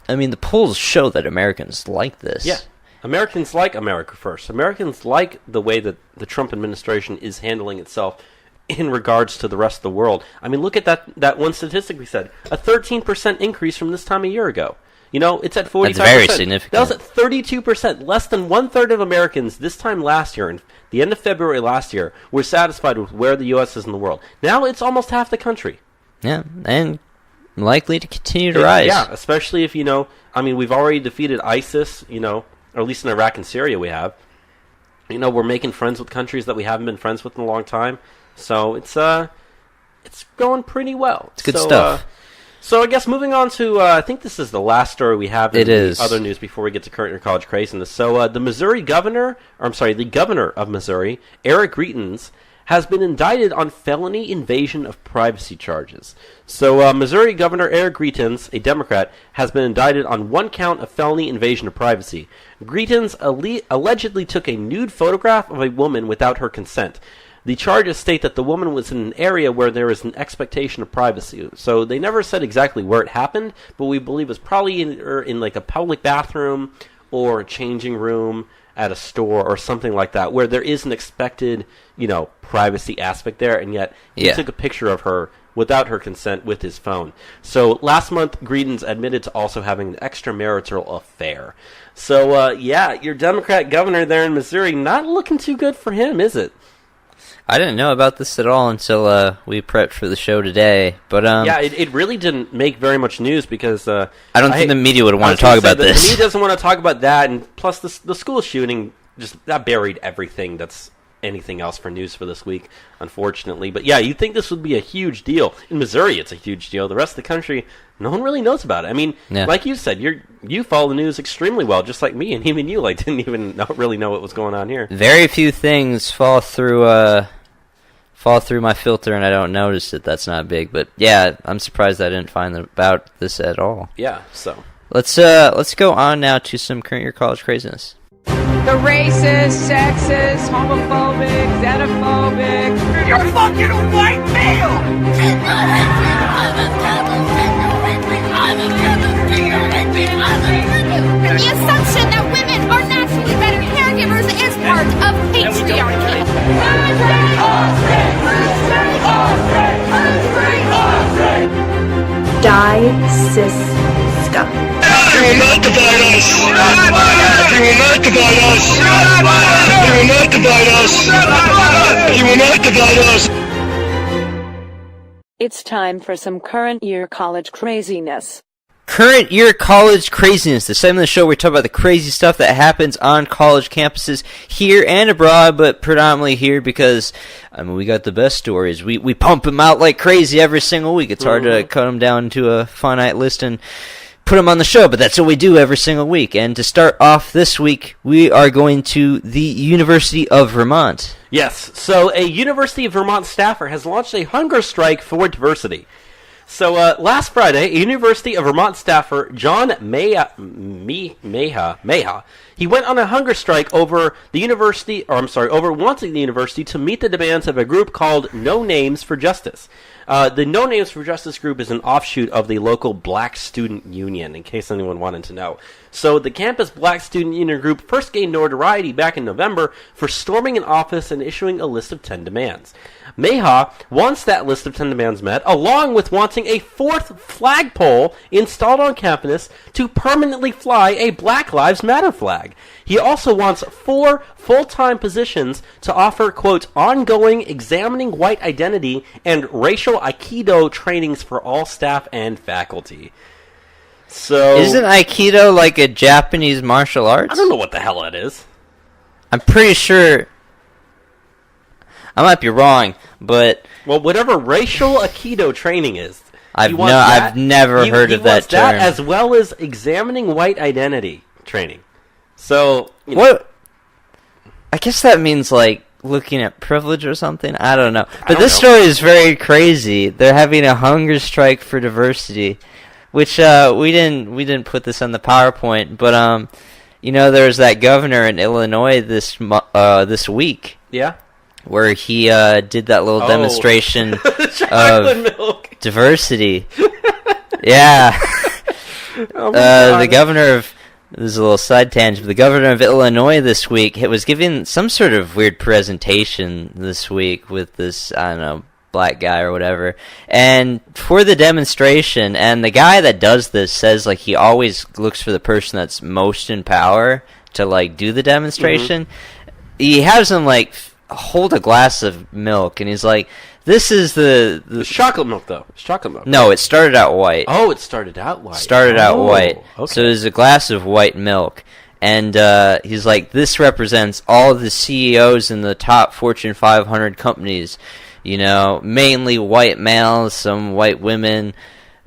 I mean, the polls show that Americans like this. Yeah. Americans like America first. Americans like the way that the Trump administration is handling itself in regards to the rest of the world. I mean, look at that one statistic we said. A 13% increase from this time a year ago. It's at 45%. That's very significant. That was at 32%. Less than one-third of Americans this time last year, in the end of February last year, were satisfied with where the U.S. is in the world. Now it's almost half the country. Yeah, and likely to continue to rise. Yeah, especially if, we've already defeated ISIS, or at least in Iraq and Syria we have. We're making friends with countries that we haven't been friends with in a long time. So it's going pretty well. It's good stuff. So I guess moving on to, I think this is the last story we have in the other news before we get to current year college craziness. So the governor of Missouri, Eric Greitens, has been indicted on felony invasion of privacy charges. So Missouri Governor Eric Greitens, a Democrat, has been indicted on one count of felony invasion of privacy. Greitens allegedly took a nude photograph of a woman without her consent. The charges state that the woman was in an area where there is an expectation of privacy. So they never said exactly where it happened, but we believe it was probably in like a public bathroom or a changing room at a store or something like that, where there is an expected, privacy aspect there, and yet he took a picture of her without her consent with his phone. So last month, Greedens admitted to also having an extramarital affair. So, your Democrat governor there in Missouri, not looking too good for him, is it? I didn't know about this at all until we prepped for the show today. But it really didn't make very much news because I don't think the media would want to talk about this. The media doesn't want to talk about that, and plus the school shooting that buried everything that's anything else for news for this week, unfortunately. But yeah, you'd think this would be a huge deal. In Missouri, it's a huge deal. The rest of the country, no one really knows about it. I mean, like you said, you follow the news extremely well, just like me, and even you didn't even really know what was going on here. Very few things fall through my filter, and I don't notice it. That's not big, but yeah, I'm surprised I didn't find about this at all. Yeah, so let's go on now to some current year college craziness. The racist, sexist, homophobic, xenophobic. You're fucking a white male! The assumption that women are naturally better caregivers is part of patriarchy. Die, cis, scum. You will not divide us! You will not divide us! You will not divide us! You will not divide us! It's time for some current year college craziness. Current year college craziness, the segment of the show where we talk about the crazy stuff that happens on college campuses here and abroad, but predominantly here because, we got the best stories. We pump them out like crazy every single week. It's hard to cut them down to a finite list and put them on the show, but that's what we do every single week. And to start off this week, we are going to the University of Vermont. Yes, so a University of Vermont staffer has launched a hunger strike for diversity. So last Friday, a University of Vermont staffer, John Meha, he went on a hunger strike over wanting the university to meet the demands of a group called No Names for Justice. The No Names for Justice group is an offshoot of the local Black Student Union, in case anyone wanted to know. So the campus Black Student Union group first gained notoriety back in November for storming an office and issuing a list of 10 demands. Meha wants that list of 10 demands met, along with wanting a 4th flagpole installed on campus to permanently fly a Black Lives Matter flag. He also wants 4 full-time positions to offer, quote, ongoing examining white identity and racial Aikido trainings for all staff and faculty. So, isn't Aikido like a Japanese martial arts? I don't know what the hell that is. I'm pretty sure. I might be wrong, but well, whatever racial Aikido training is, I've never heard of that term. That as well as examining white identity training. So what? I guess that means like looking at privilege or something. I don't know. But this story is very crazy. They're having a hunger strike for diversity, which we didn't put this on the PowerPoint, but there was that governor in Illinois this week. Yeah. Where he did that little demonstration of milk. Diversity. Yeah. The governor of... This is a little side tangent. The governor of Illinois this week was giving some sort of weird presentation this week with this, I don't know, black guy or whatever. And for the demonstration, and the guy that does this says, like, he always looks for the person that's most in power to, like, do the demonstration. Mm-hmm. He has him, like... hold a glass of milk, and he's like, this is the It's chocolate milk, though. It's chocolate milk. No, it started out white. Oh, it started out white. Out white. Okay. So there's a glass of white milk, and he's like, this represents all of the CEOs in the top Fortune 500 companies, mainly white males, some white women,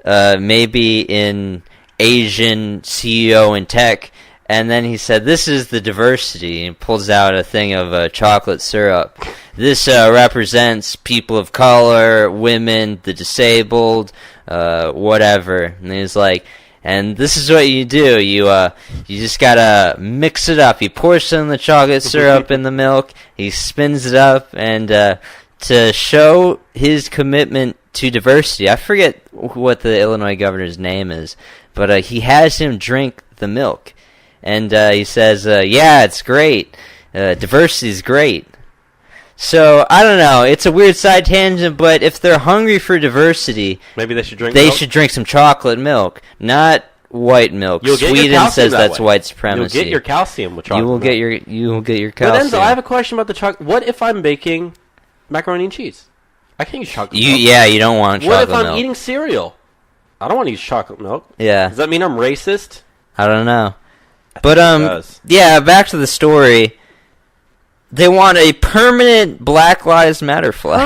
maybe an Asian CEO in tech. And then he said, this is the diversity. He pulls out a thing of chocolate syrup. This represents people of color, women, the disabled, whatever. And he's like, and this is what you do. You just gotta mix it up. He pours some of the chocolate syrup in the milk. He spins it up. And to show his commitment to diversity, I forget what the Illinois governor's name is, but he has him drink the milk. And he says, yeah, it's great. Diversity is great. So, I don't know. It's a weird side tangent, but if they're hungry for diversity, maybe they should drink They milk? should drink some chocolate milk, not white milk. You'll get your Sweden calcium says that that's way. white supremacy. You'll get your calcium with chocolate You will milk. get your But calcium. Enzo, I have a question about the chocolate. What if I'm baking macaroni and cheese? I can't use chocolate milk. Yeah, you don't want chocolate milk. What if I'm eating cereal? I don't want to use chocolate milk. Yeah. Does that mean I'm racist? I don't know. But does. yeah, back to the story. They want a permanent Black Lives Matter flag.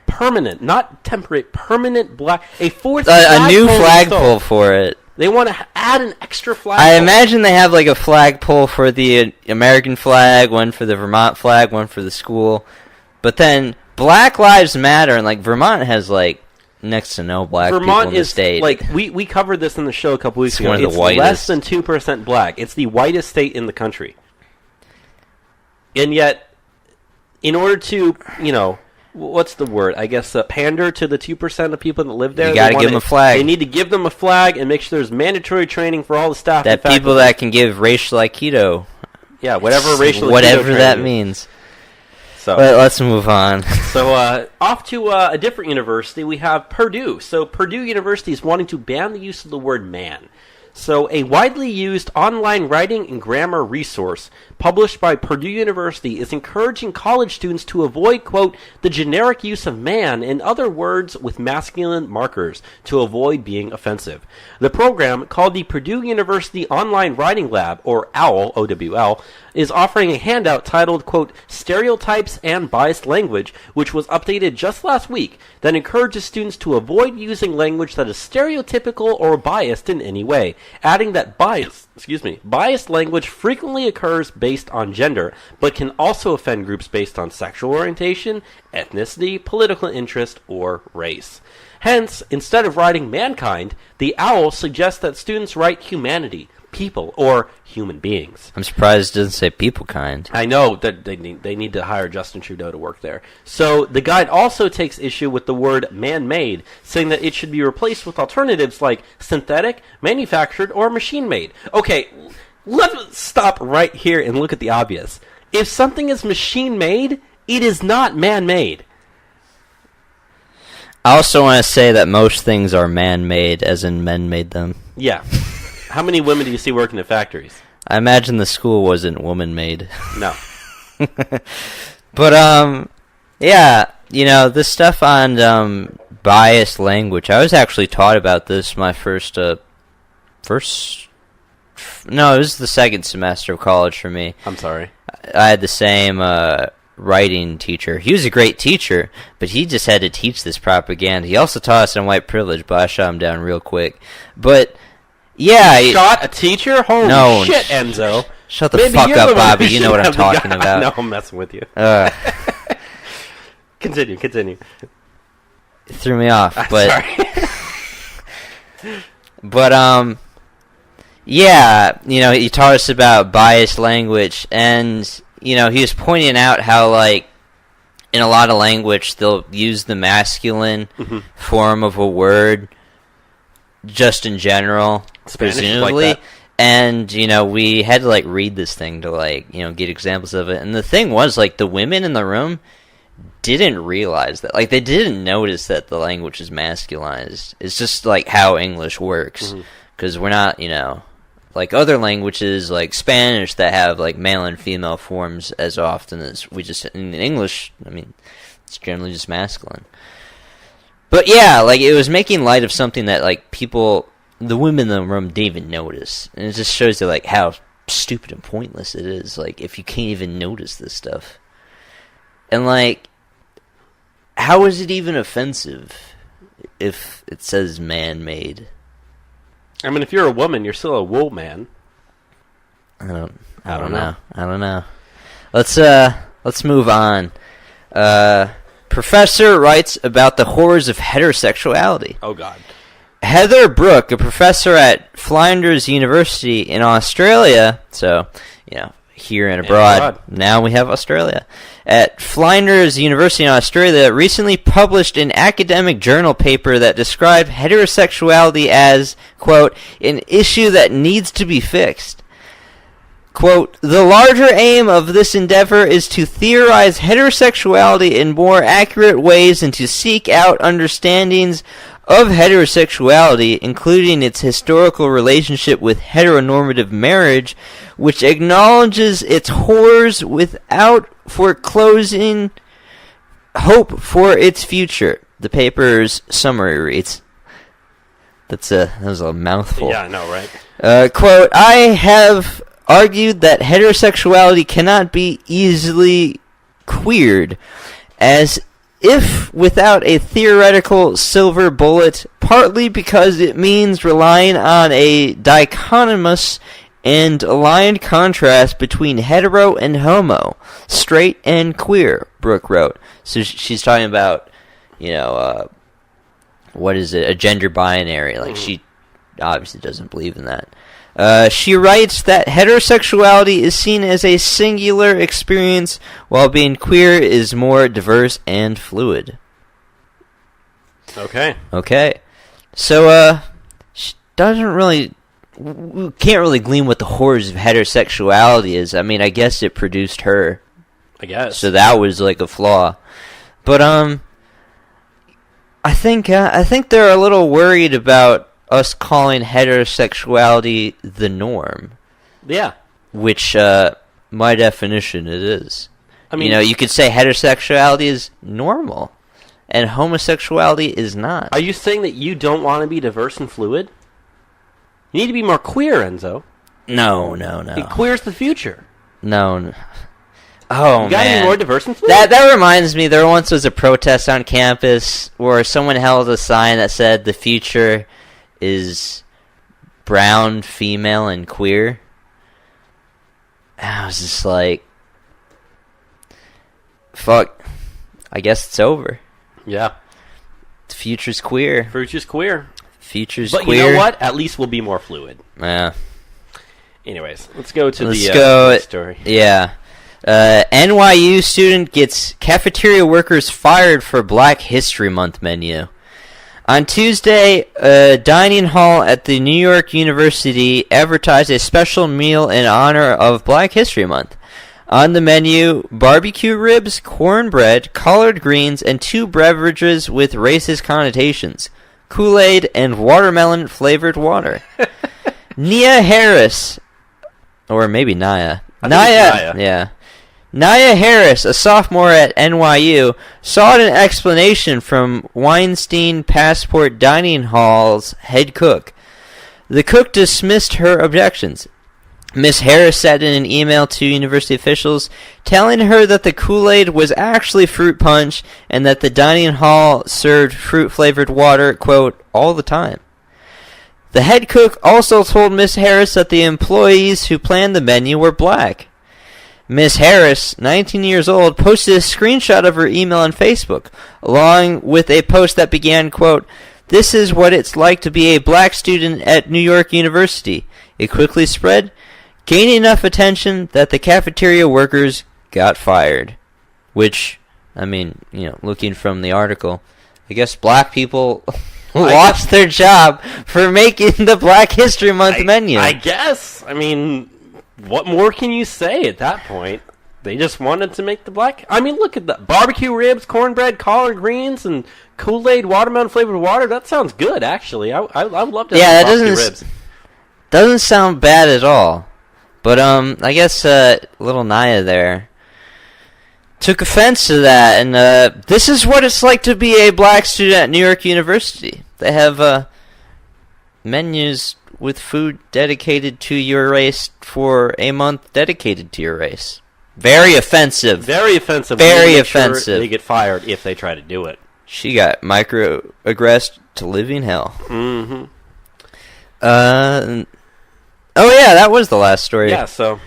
Permanent, not temporary. Permanent black. A fourth. A new flagpole flagpole for it. They want to add an extra flag. I imagine they have like a flagpole for the American flag, one for the Vermont flag, one for the school. But then Black Lives Matter, and like Vermont has like next to no black people in the state. Like we covered this in the show a couple weeks ago. One of the it's whitest. less than 2% black. It's the whitest state in the country. And yet, in order to, what's the word? I guess pander to the 2% of people that live there. You got to give them a flag. They need to give them a flag and make sure there's mandatory training for all the staff. That people that can give racial Aikido. Yeah, whatever racial whatever Aikido that training means. So but let's move on. So off to a different university, we have Purdue. So Purdue University is wanting to ban the use of the word man. So a widely used online writing and grammar resource published by Purdue University is encouraging college students to avoid, quote, the generic use of man and other words with masculine markers to avoid being offensive. The program, called the Purdue University Online Writing Lab, or OWL, O-W-L, is offering a handout titled, quote, Stereotypes and Biased Language, which was updated just last week, that encourages students to avoid using language that is stereotypical or biased in any way, adding that biased language frequently occurs based on gender, but can also offend groups based on sexual orientation, ethnicity, political interest, or race. Hence, instead of writing mankind, the OWL suggests that students write humanity, people, or human beings. I'm surprised it doesn't say people kind. I know that they need to hire Justin Trudeau to work there. So the guide also takes issue with the word man-made, saying that it should be replaced with alternatives like synthetic, manufactured, or machine-made. Okay, let's stop right here and look at the obvious. If something is machine-made, it is not man-made. I also want to say that most things are man-made, as in men made them. Yeah. How many women do you see working at factories? I imagine the school wasn't woman-made. No. But, yeah, this stuff on biased language, I was actually taught about this my no, it was the second semester of college for me. I'm sorry. I had the same writing teacher. He was a great teacher, but he just had to teach this propaganda. He also taught us on white privilege, but I shot him down real quick. But... yeah, shot a teacher? Holy no, shit, Enzo. Shut the fuck up, Bobby. You know what I'm talking about. No, I'm messing with you. Continue. It threw me off, but sorry. but yeah, he taught us about biased language, and he was pointing out how like in a lot of language they'll use the masculine form of a word just in general. Spanish Presumably, like that. and we had to like read this thing to like get examples of it. And the thing was like the women in the room didn't realize that, like they didn't notice that the language is masculinized. It's just like how English works, because we're not like other languages like Spanish that have like male and female forms as often as we just in English. I mean, it's generally just masculine. But yeah, like it was making light of something that like people. The women in the room didn't even notice. And it just shows you, like, how stupid and pointless it is. Like, if you can't even notice this stuff. And, like, how is it even offensive if it says man-made? I mean, if you're a woman, you're still a wool man. I don't know. Let's move on. Professor writes about the horrors of heterosexuality. Oh, God. Heather Brooke, a professor at Flinders University in Australia, so, here and abroad, now we have Australia, at Flinders University in Australia, recently published an academic journal paper that described heterosexuality as, quote, an issue that needs to be fixed. quote, "The larger aim of this endeavor is to theorize heterosexuality in more accurate ways and to seek out understandings of heterosexuality, including its historical relationship with heteronormative marriage, which acknowledges its horrors without foreclosing hope for its future." The paper's summary reads. That was a mouthful. Yeah, I know, right? Quote, "I have argued that heterosexuality cannot be easily queered, as if without a theoretical silver bullet, partly because it means relying on a dichotomous and aligned contrast between hetero and homo, straight and queer," Brooke wrote. So she's talking about, what is it, a gender binary. Like, she obviously doesn't believe in that. She writes that heterosexuality is seen as a singular experience, while being queer is more diverse and fluid. Okay. So, she doesn't really... We can't really glean what the horrors of heterosexuality is. I mean, I guess it produced her. I guess. So that was, like, a flaw. But, I think they're a little worried about us calling heterosexuality the norm. Yeah. Which, my definition, it is. I mean, you could say heterosexuality is normal, and homosexuality is not. Are you saying that you don't want to be diverse and fluid? You need to be more queer, Enzo. No. Queer's the future. No. Oh, you gotta man. be more diverse and fluid. That reminds me, there once was a protest on campus where someone held a sign that said the future is brown, female, and queer. And I was just like, fuck, I guess it's over. Yeah. The future's queer. Future's queer. But you know what? At least we'll be more fluid. Yeah. Anyways, let's go to the story. Yeah. NYU student gets cafeteria workers fired for Black History Month menu. On Tuesday, a dining hall at the New York University advertised a special meal in honor of Black History Month. On the menu, barbecue ribs, cornbread, collard greens, and 2 beverages with racist connotations: Kool-Aid and watermelon-flavored water. Nia Harris, or maybe Naya. Naya. Yeah. Nia Harris, a sophomore at NYU, sought an explanation from Weinstein Passport Dining Hall's head cook. The cook dismissed her objections. Ms. Harris said in an email to university officials, telling her that the Kool-Aid was actually fruit punch and that the dining hall served fruit-flavored water, quote, all the time. The head cook also told Ms. Harris that the employees who planned the menu were black. Ms. Harris, 19 years old, posted a screenshot of her email on Facebook, along with a post that began, quote, "This is what it's like to be a black student at New York University." It quickly spread, gaining enough attention that the cafeteria workers got fired. Which, I mean, looking from the article, I guess black people lost their job for making the Black History Month menu. I guess. I mean, what more can you say at that point? They just wanted to make the black... I mean, look at that. Barbecue ribs, cornbread, collard greens, and Kool-Aid watermelon-flavored water. That sounds good, actually. I would love to have barbecue ribs. Doesn't sound bad at all. But, I guess, little Naya there took offense to that, and, this is what it's like to be a black student at New York University. They have, menus with food dedicated to your race for a month dedicated to your race. Very offensive. Very offensive. Very offensive. Sure they get fired if they try to do it. She got microaggressed to living hell. Mm-hmm. Oh yeah, that was the last story. Yeah, so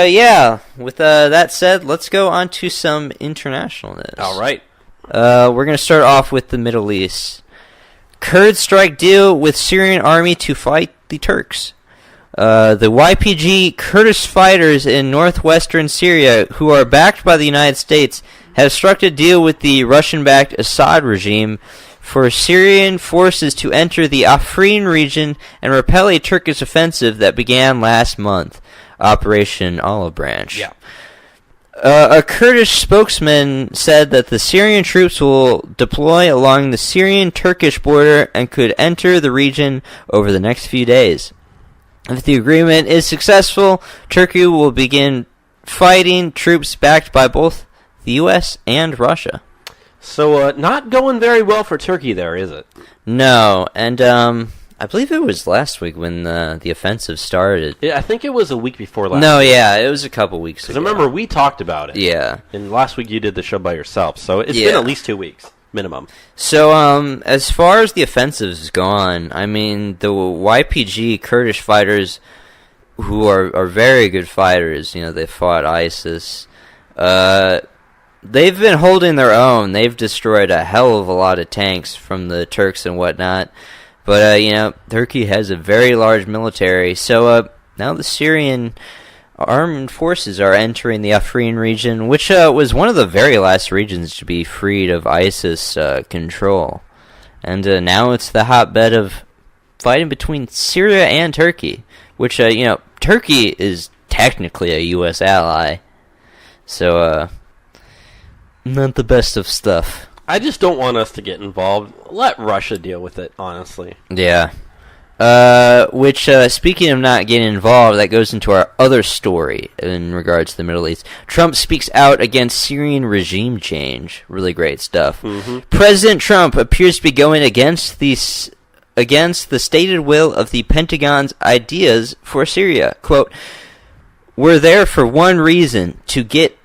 yeah, with that said, let's go on to some international news. All right. We're going to start off with the Middle East. Kurds strike deal with Syrian army to fight the Turks. The YPG Kurdish fighters in northwestern Syria, who are backed by the United States, have struck a deal with the Russian-backed Assad regime for Syrian forces to enter the Afrin region and repel a Turkish offensive that began last month, Operation Olive Branch. Yeah. A Kurdish spokesman said that the Syrian troops will deploy along the Syrian-Turkish border and could enter the region over the next few days. If the agreement is successful, Turkey will begin fighting troops backed by both the U.S. and Russia. So, not going very well for Turkey there, is it? No, and I believe it was last week when the offensive started. Yeah, I think it was a week before last. No, yeah, it was a couple weeks ago. Because I remember we talked about it. Yeah. And last week you did the show by yourself, so it's been at least 2 weeks, minimum. So, as far as the offensives go on, I mean, the YPG Kurdish fighters, who are very good fighters, you know, they fought ISIS, they've been holding their own. They've destroyed a hell of a lot of tanks from the Turks and whatnot. But, you know, Turkey has a very large military. So, now the Syrian armed forces are entering the Afrin region, which was one of the very last regions to be freed of ISIS control. And now it's the hotbed of fighting between Syria and Turkey, which, you know, Turkey is technically a U.S. ally. So, not the best of stuff. I just don't want us to get involved. Let Russia deal with it, honestly. Yeah. Which, speaking of not getting involved, that goes into our other story in regards to the Middle East. Trump speaks out against Syrian regime change. Really great stuff. Mm-hmm. President Trump appears to be going against the stated will of the Pentagon's ideas for Syria. Quote, "We're there for one reason, to get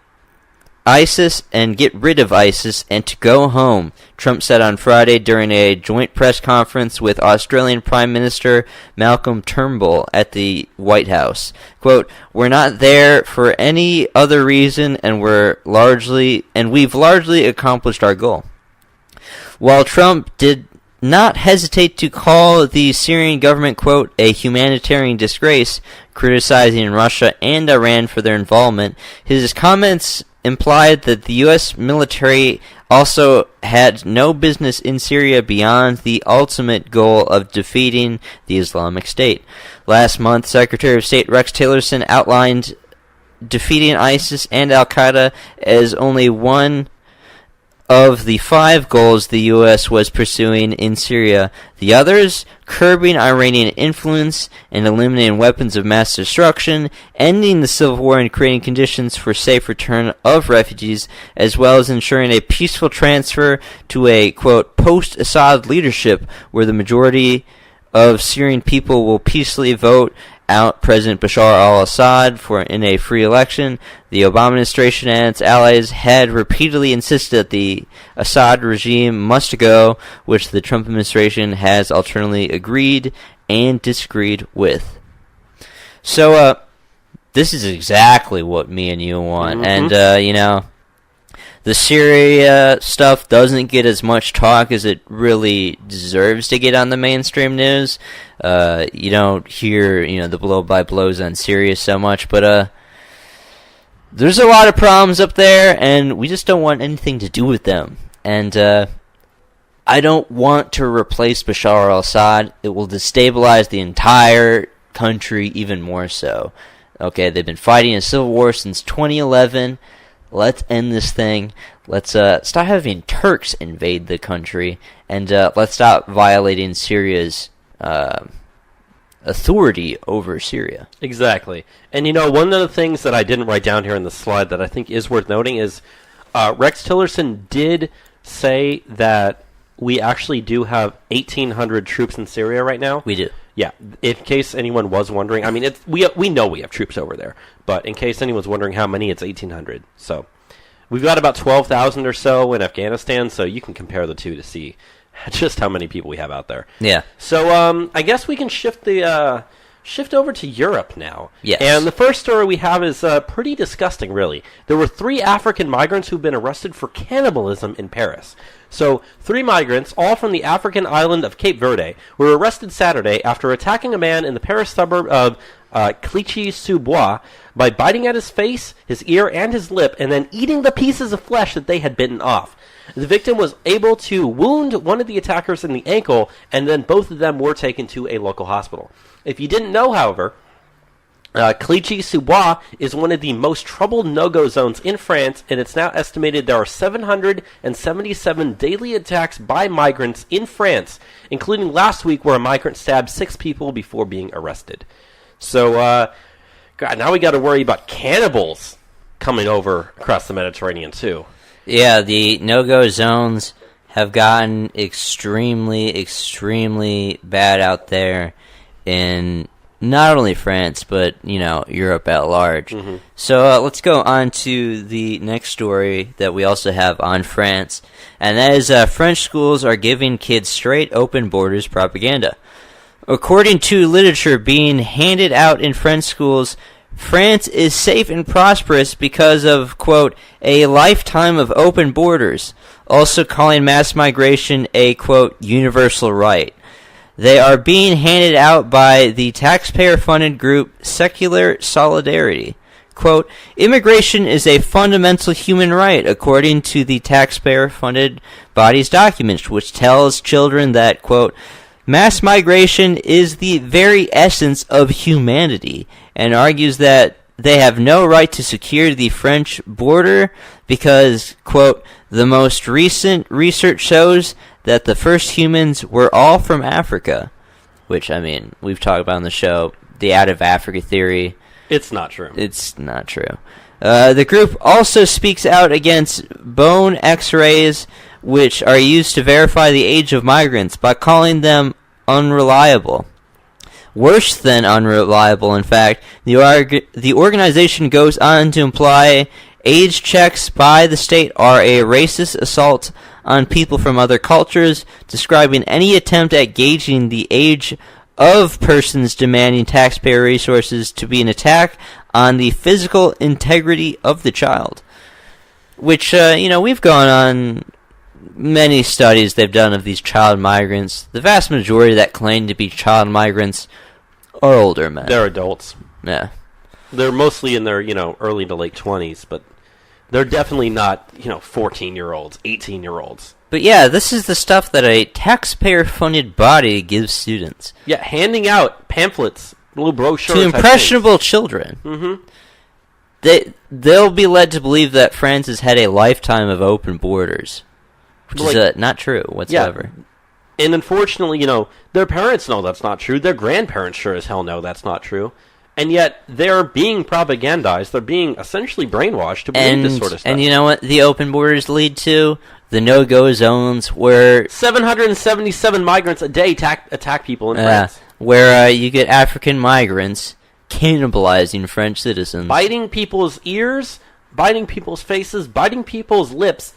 ISIS and get rid of ISIS and to go home," Trump said on Friday during a joint press conference with Australian Prime Minister Malcolm Turnbull at the White House. Quote, "We're not there for any other reason, and we've largely accomplished our goal." While Trump did not hesitate to call the Syrian government, quote, "a humanitarian disgrace," criticizing Russia and Iran for their involvement, his comments implied that the U.S. military also had no business in Syria beyond the ultimate goal of defeating the Islamic State. Last month, Secretary of State Rex Tillerson outlined defeating ISIS and al-Qaeda as only one of the 5 goals the U.S. was pursuing in Syria. The others, curbing Iranian influence and eliminating weapons of mass destruction, ending the civil war and creating conditions for safe return of refugees, as well as ensuring a peaceful transfer to a, quote, post-Assad leadership where the majority of Syrian people will peacefully vote out President Bashar al-Assad in a free election. The Obama administration and its allies had repeatedly insisted that the Assad regime must go, which the Trump administration has alternately agreed and disagreed with. So, this is exactly what me and you want. Mm-hmm. And, you know, the Syria stuff doesn't get as much talk as it really deserves to get on the mainstream news. You don't hear, you know, the blow-by-blows on Syria so much, but there's a lot of problems up there, and we just don't want anything to do with them. And I don't want to replace Bashar al-Assad. It will destabilize the entire country even more so. Okay, they've been fighting a civil war since 2011. Let's end this thing. Let's stop having Turks invade the country, and let's stop violating Syria's authority over Syria. Exactly. And, you know, one of the things that I didn't write down here in the slide that I think is worth noting is Rex Tillerson did say that we actually do have 1,800 troops in Syria right now. We do. Yeah, in case anyone was wondering, I mean, we know we have troops over there, but in case anyone's wondering how many, it's 1,800. So we've got about 12,000 or so in Afghanistan, so you can compare the two to see just how many people we have out there. Yeah. So I guess we can shift over to Europe now. Yes. And the first story we have is pretty disgusting, really. There were 3 African migrants who've been arrested for cannibalism in Paris. So 3 migrants, all from the African island of Cape Verde, were arrested Saturday after attacking a man in the Paris suburb of Clichy-sous-Bois by biting at his face, his ear, and his lip, and then eating the pieces of flesh that they had bitten off. The victim was able to wound one of the attackers in the ankle, and then both of them were taken to a local hospital. If you didn't know, however, Clichy-sous-Bois is one of the most troubled no-go zones in France, and it's now estimated there are 777 daily attacks by migrants in France, including last week where a migrant stabbed 6 people before being arrested. So, God, now we got to worry about cannibals coming over across the Mediterranean, too. Yeah, the no-go zones have gotten extremely, extremely bad out there in not only France, but, Europe at large. Mm-hmm. So let's go on to the next story that we also have on France, and that is French schools are giving kids straight open borders propaganda. According to literature being handed out in French schools, France is safe and prosperous because of, quote, a lifetime of open borders, also calling mass migration a, quote, universal right. They are being handed out by the taxpayer-funded group Secular Solidarity. Quote, immigration is a fundamental human right, according to the taxpayer-funded body's documents, which tells children that, quote, mass migration is the very essence of humanity, and argues that they have no right to secure the French border because, quote, the most recent research shows that the first humans were all from Africa, which, we've talked about on the show, the out of Africa theory. It's not true. It's not true. The group also speaks out against bone x-rays, which are used to verify the age of migrants, by calling them unreliable. Worse than unreliable, in fact, the organization goes on to imply age checks by the state are a racist assault on people from other cultures, describing any attempt at gauging the age of persons demanding taxpayer resources to be an attack on the physical integrity of the child. Which, we've gone on many studies they've done of these child migrants. The vast majority that claim to be child migrants are older men. They're adults. Yeah. They're mostly in their, early to late 20s, but they're definitely not, 14-year-olds, 18-year-olds. But yeah, this is the stuff that a taxpayer-funded body gives students. Yeah, handing out pamphlets, little brochures. To impressionable children. Mm-hmm. They'll be led to believe that France has had a lifetime of open borders, which is not true whatsoever. Yeah. And unfortunately, their parents know that's not true. Their grandparents sure as hell know that's not true. And yet, they're being propagandized. They're being essentially brainwashed to believe this sort of stuff. And you know what the open borders lead to? The no-go zones where 777 migrants a day attack people in France. Where you get African migrants cannibalizing French citizens. Biting people's ears, biting people's faces, biting people's lips,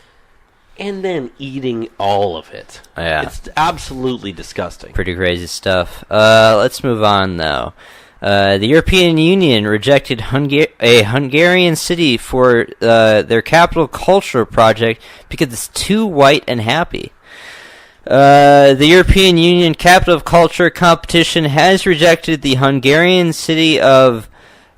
and then eating all of it. Yeah. It's absolutely disgusting. Pretty crazy stuff. Let's move on, though. The European Union rejected a Hungarian city for their capital culture project because it's too white and happy. The European Union Capital of Culture competition has rejected the Hungarian city of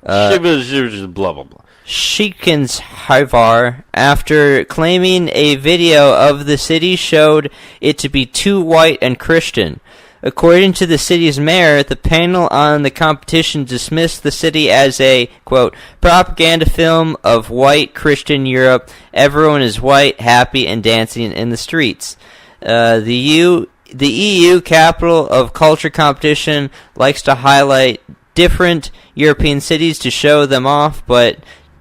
blah, blah, blah. Székesfehérvár after claiming a video of the city showed it to be too white and Christian. According to the city's mayor, the panel on the competition dismissed the city as a, quote, propaganda film of white Christian Europe. Everyone is white, happy, and dancing in the streets. The EU Capital of Culture competition likes to highlight different European cities to show them off, but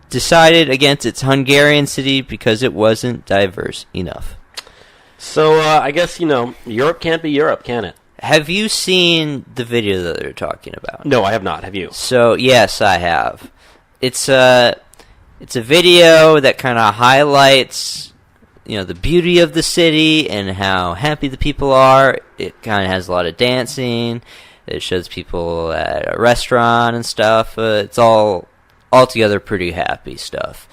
decided against its Hungarian city because it wasn't diverse enough. So, I guess, Europe can't be Europe, can it? Have you seen the video that they're talking about? No, I have not. Have you? So, yes, I have. It's a video that kind of highlights, the beauty of the city and how happy the people are. It kind of has a lot of dancing. It shows people at a restaurant and stuff. It's all altogether pretty happy stuff.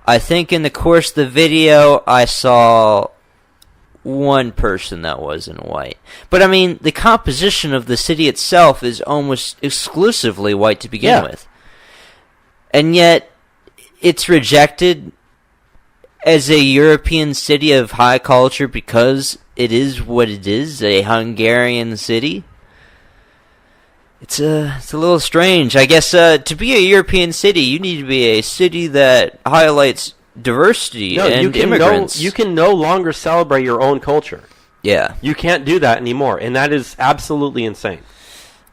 I think in the course of the video, I saw one person that wasn't white. But I mean, the composition of the city itself is almost exclusively white to begin with. And yet, it's rejected as a European city of high culture because it is what it is, a Hungarian city. It's a little strange. I guess to be a European city, you need to be a city that highlights diversity and immigrants. You can no longer celebrate your own culture. Yeah. You can't do that anymore, and that is absolutely insane.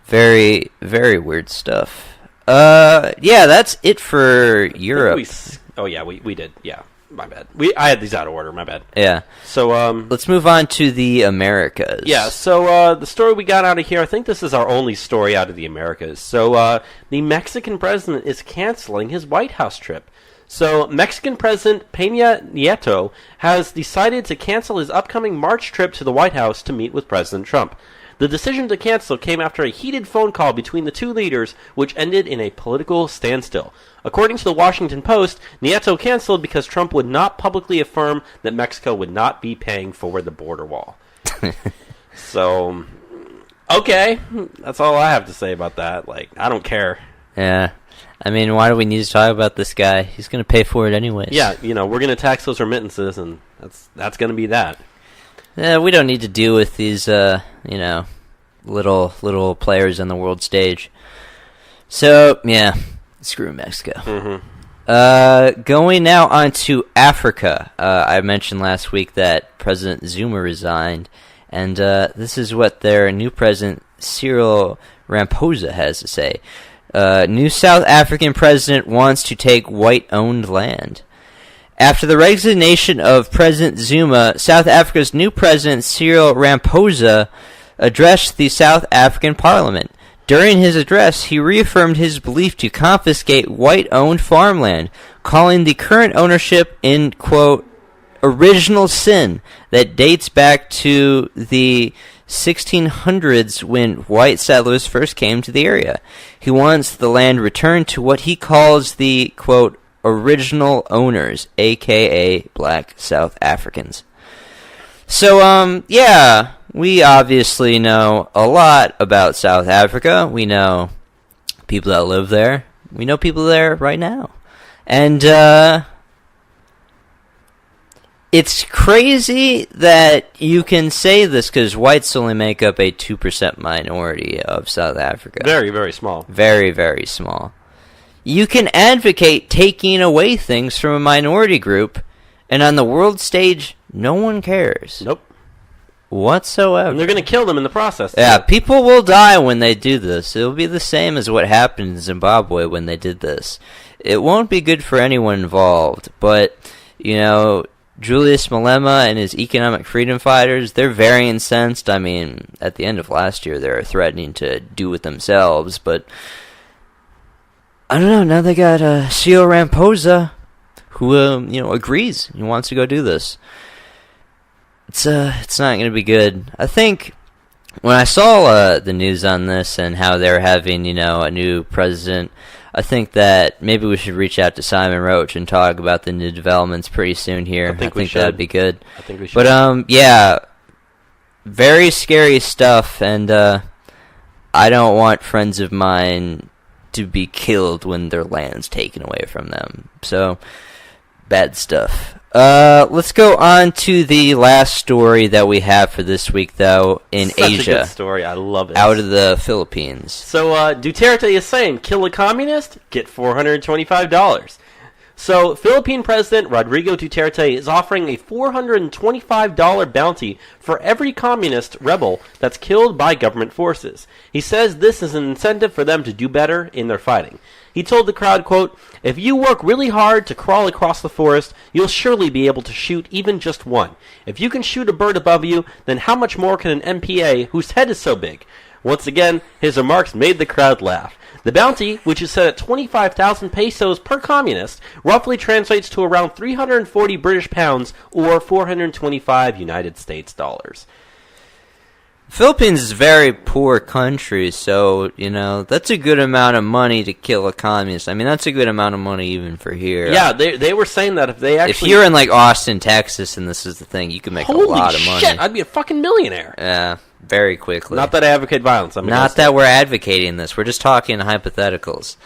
Very, very weird stuff. Yeah, that's it for Europe. We did. Yeah, my bad. I had these out of order. My bad. Yeah. So let's move on to the Americas. Yeah. So the story we got out of here, I think this is our only story out of the Americas. So the Mexican president is canceling his White House trip. So Mexican President Peña Nieto has decided to cancel his upcoming March trip to the White House to meet with President Trump. The decision to cancel came after a heated phone call between the two leaders, which ended in a political standstill. According to the Washington Post, Nieto canceled because Trump would not publicly affirm that Mexico would not be paying for the border wall. So, okay, that's all I have to say about that. Like, I don't care. Yeah. I mean, why do we need to talk about this guy? He's going to pay for it anyways. Yeah, we're going to tax those remittances, and that's going to be that. Yeah, we don't need to deal with these, little players on the world stage. So, yeah, screw Mexico. Mm-hmm. Going now on to Africa. I mentioned last week that President Zuma resigned, and this is what their new president, Cyril Ramaphosa, has to say. New South African president wants to take white-owned land. After the resignation of President Zuma, South Africa's new president, Cyril Ramaphosa, addressed the South African parliament. During his address, he reaffirmed his belief to confiscate white-owned farmland, calling the current ownership in, quote, original sin that dates back to the 1600s when white settlers first came to the area. He wants the land returned to what he calls the, quote, original owners, a.k.a. black South Africans. So, yeah, we obviously know a lot about South Africa. We know people that live there. We know people there right now. And, it's crazy that you can say this because whites only make up a 2% minority of South Africa. Very, very small. Very, very small. You can advocate taking away things from a minority group, and on the world stage, no one cares. Nope. Whatsoever. And they're going to kill them in the process. Yeah, people will die when they do this. It'll be the same as what happened in Zimbabwe when they did this. It won't be good for anyone involved, but, Julius Malema and his economic freedom fighters, they're very incensed. I mean, at the end of last year, they were threatening to do it themselves, but I don't know. Now they got Cyril Ramaphosa, who agrees. He wants to go do this. It's not going to be good. I think when I saw the news on this and how they're having a new president, I think that maybe we should reach out to Simon Roach and talk about the new developments pretty soon here. I think that'd be good. I think we should. But yeah, very scary stuff, and I don't want friends of mine to be killed when their land's taken away from them. So, bad stuff. Let's go on to the last story that we have for this week, though, in Asia. Such a good story. I love it. Out of the Philippines. So, Duterte is saying, kill a communist, get $425. So, Philippine President Rodrigo Duterte is offering a $425 bounty for every communist rebel that's killed by government forces. He says this is an incentive for them to do better in their fighting. He told the crowd, quote, "If you work really hard to crawl across the forest, you'll surely be able to shoot even just one. If you can shoot a bird above you, then how much more can an MPA whose head is so big?" Once again, his remarks made the crowd laugh. The bounty, which is set at 25,000 pesos per communist, roughly translates to around 340 British pounds or 425 United States dollars. Philippines is a very poor country, so, that's a good amount of money to kill a communist. I mean, that's a good amount of money even for here. Yeah, they were saying that if they actually... If you're in, Austin, Texas, and this is the thing, you can make a lot of money. Holy shit, I'd be a fucking millionaire. Yeah, very quickly. Not that I advocate violence. Not that we're advocating this. We're just talking hypotheticals.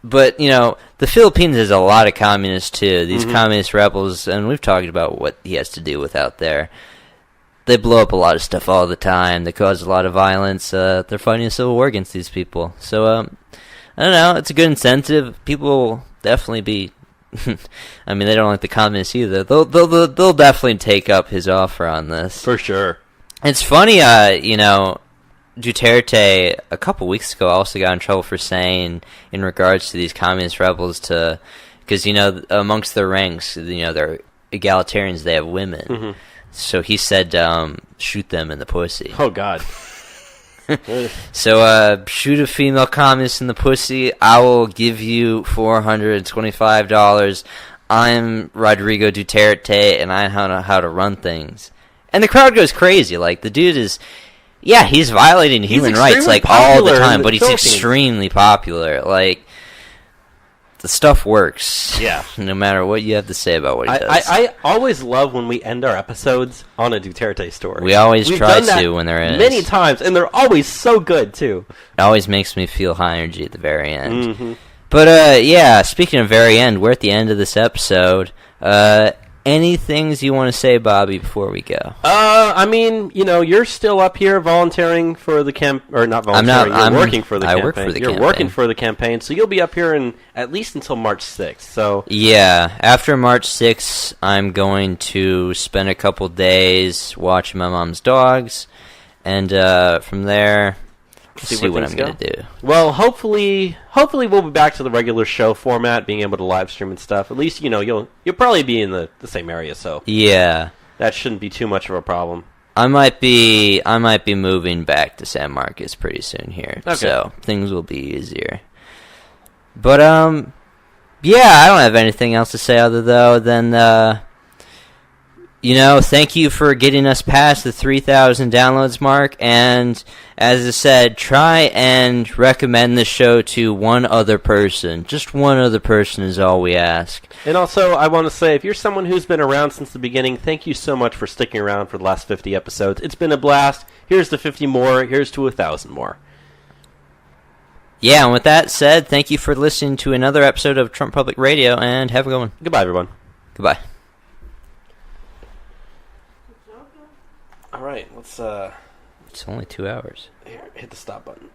But, the Philippines has a lot of communists, too. These communist rebels, and we've talked about what he has to deal with out there. They blow up a lot of stuff all the time. They cause a lot of violence. They're fighting a civil war against these people. So, I don't know. It's a good incentive. People will definitely be... I mean, they don't like the communists either. They'll definitely take up his offer on this. For sure. It's funny, Duterte, a couple weeks ago, also got in trouble for saying, in regards to these communist rebels, because, amongst their ranks, they're egalitarians, they have women. Mm-hmm. So he said, shoot them in the pussy. Oh, God. So, shoot a female communist in the pussy. I will give you $425. I'm Rodrigo Duterte, and I know how to run things. And the crowd goes crazy. The dude is... Yeah, he's violating human rights, all the time, but he's extremely popular. The stuff works. Yeah. No matter what you have to say about what he does. I always love when we end our episodes on a Duterte story. We've try to when there is. Many times, and they're always so good, too. It always makes me feel high energy at the very end. Mm-hmm. But, yeah, speaking of very end, we're at the end of this episode. Any things you want to say, Bobby, before we go? I mean, you're still up here volunteering for the or not volunteering. I'm working for the campaign. Work for the You're campaign. working for the campaign, so you'll be up here at least until March 6th. So yeah, after March 6th, I'm going to spend a couple days watching my mom's dogs, and from there, see what I'm going to do. Well, hopefully we'll be back to the regular show format, being able to live stream and stuff. At least you'll probably be in the same area, so yeah, that shouldn't be too much of a problem. I might be moving back to San Marcos pretty soon here, so things will be easier. But yeah, I don't have anything else to say than thank you for getting us past the 3,000 downloads mark, and as I said, try and recommend the show to one other person. Just one other person is all we ask. And also, I want to say, if you're someone who's been around since the beginning, thank you so much for sticking around for the last 50 episodes. It's been a blast. Here's to 50 more. Here's to 1,000 more. Yeah, and with that said, thank you for listening to another episode of Trump Public Radio, and have a good one. Goodbye, everyone. Goodbye. All right, let's It's only 2 hours. Here, hit the stop button.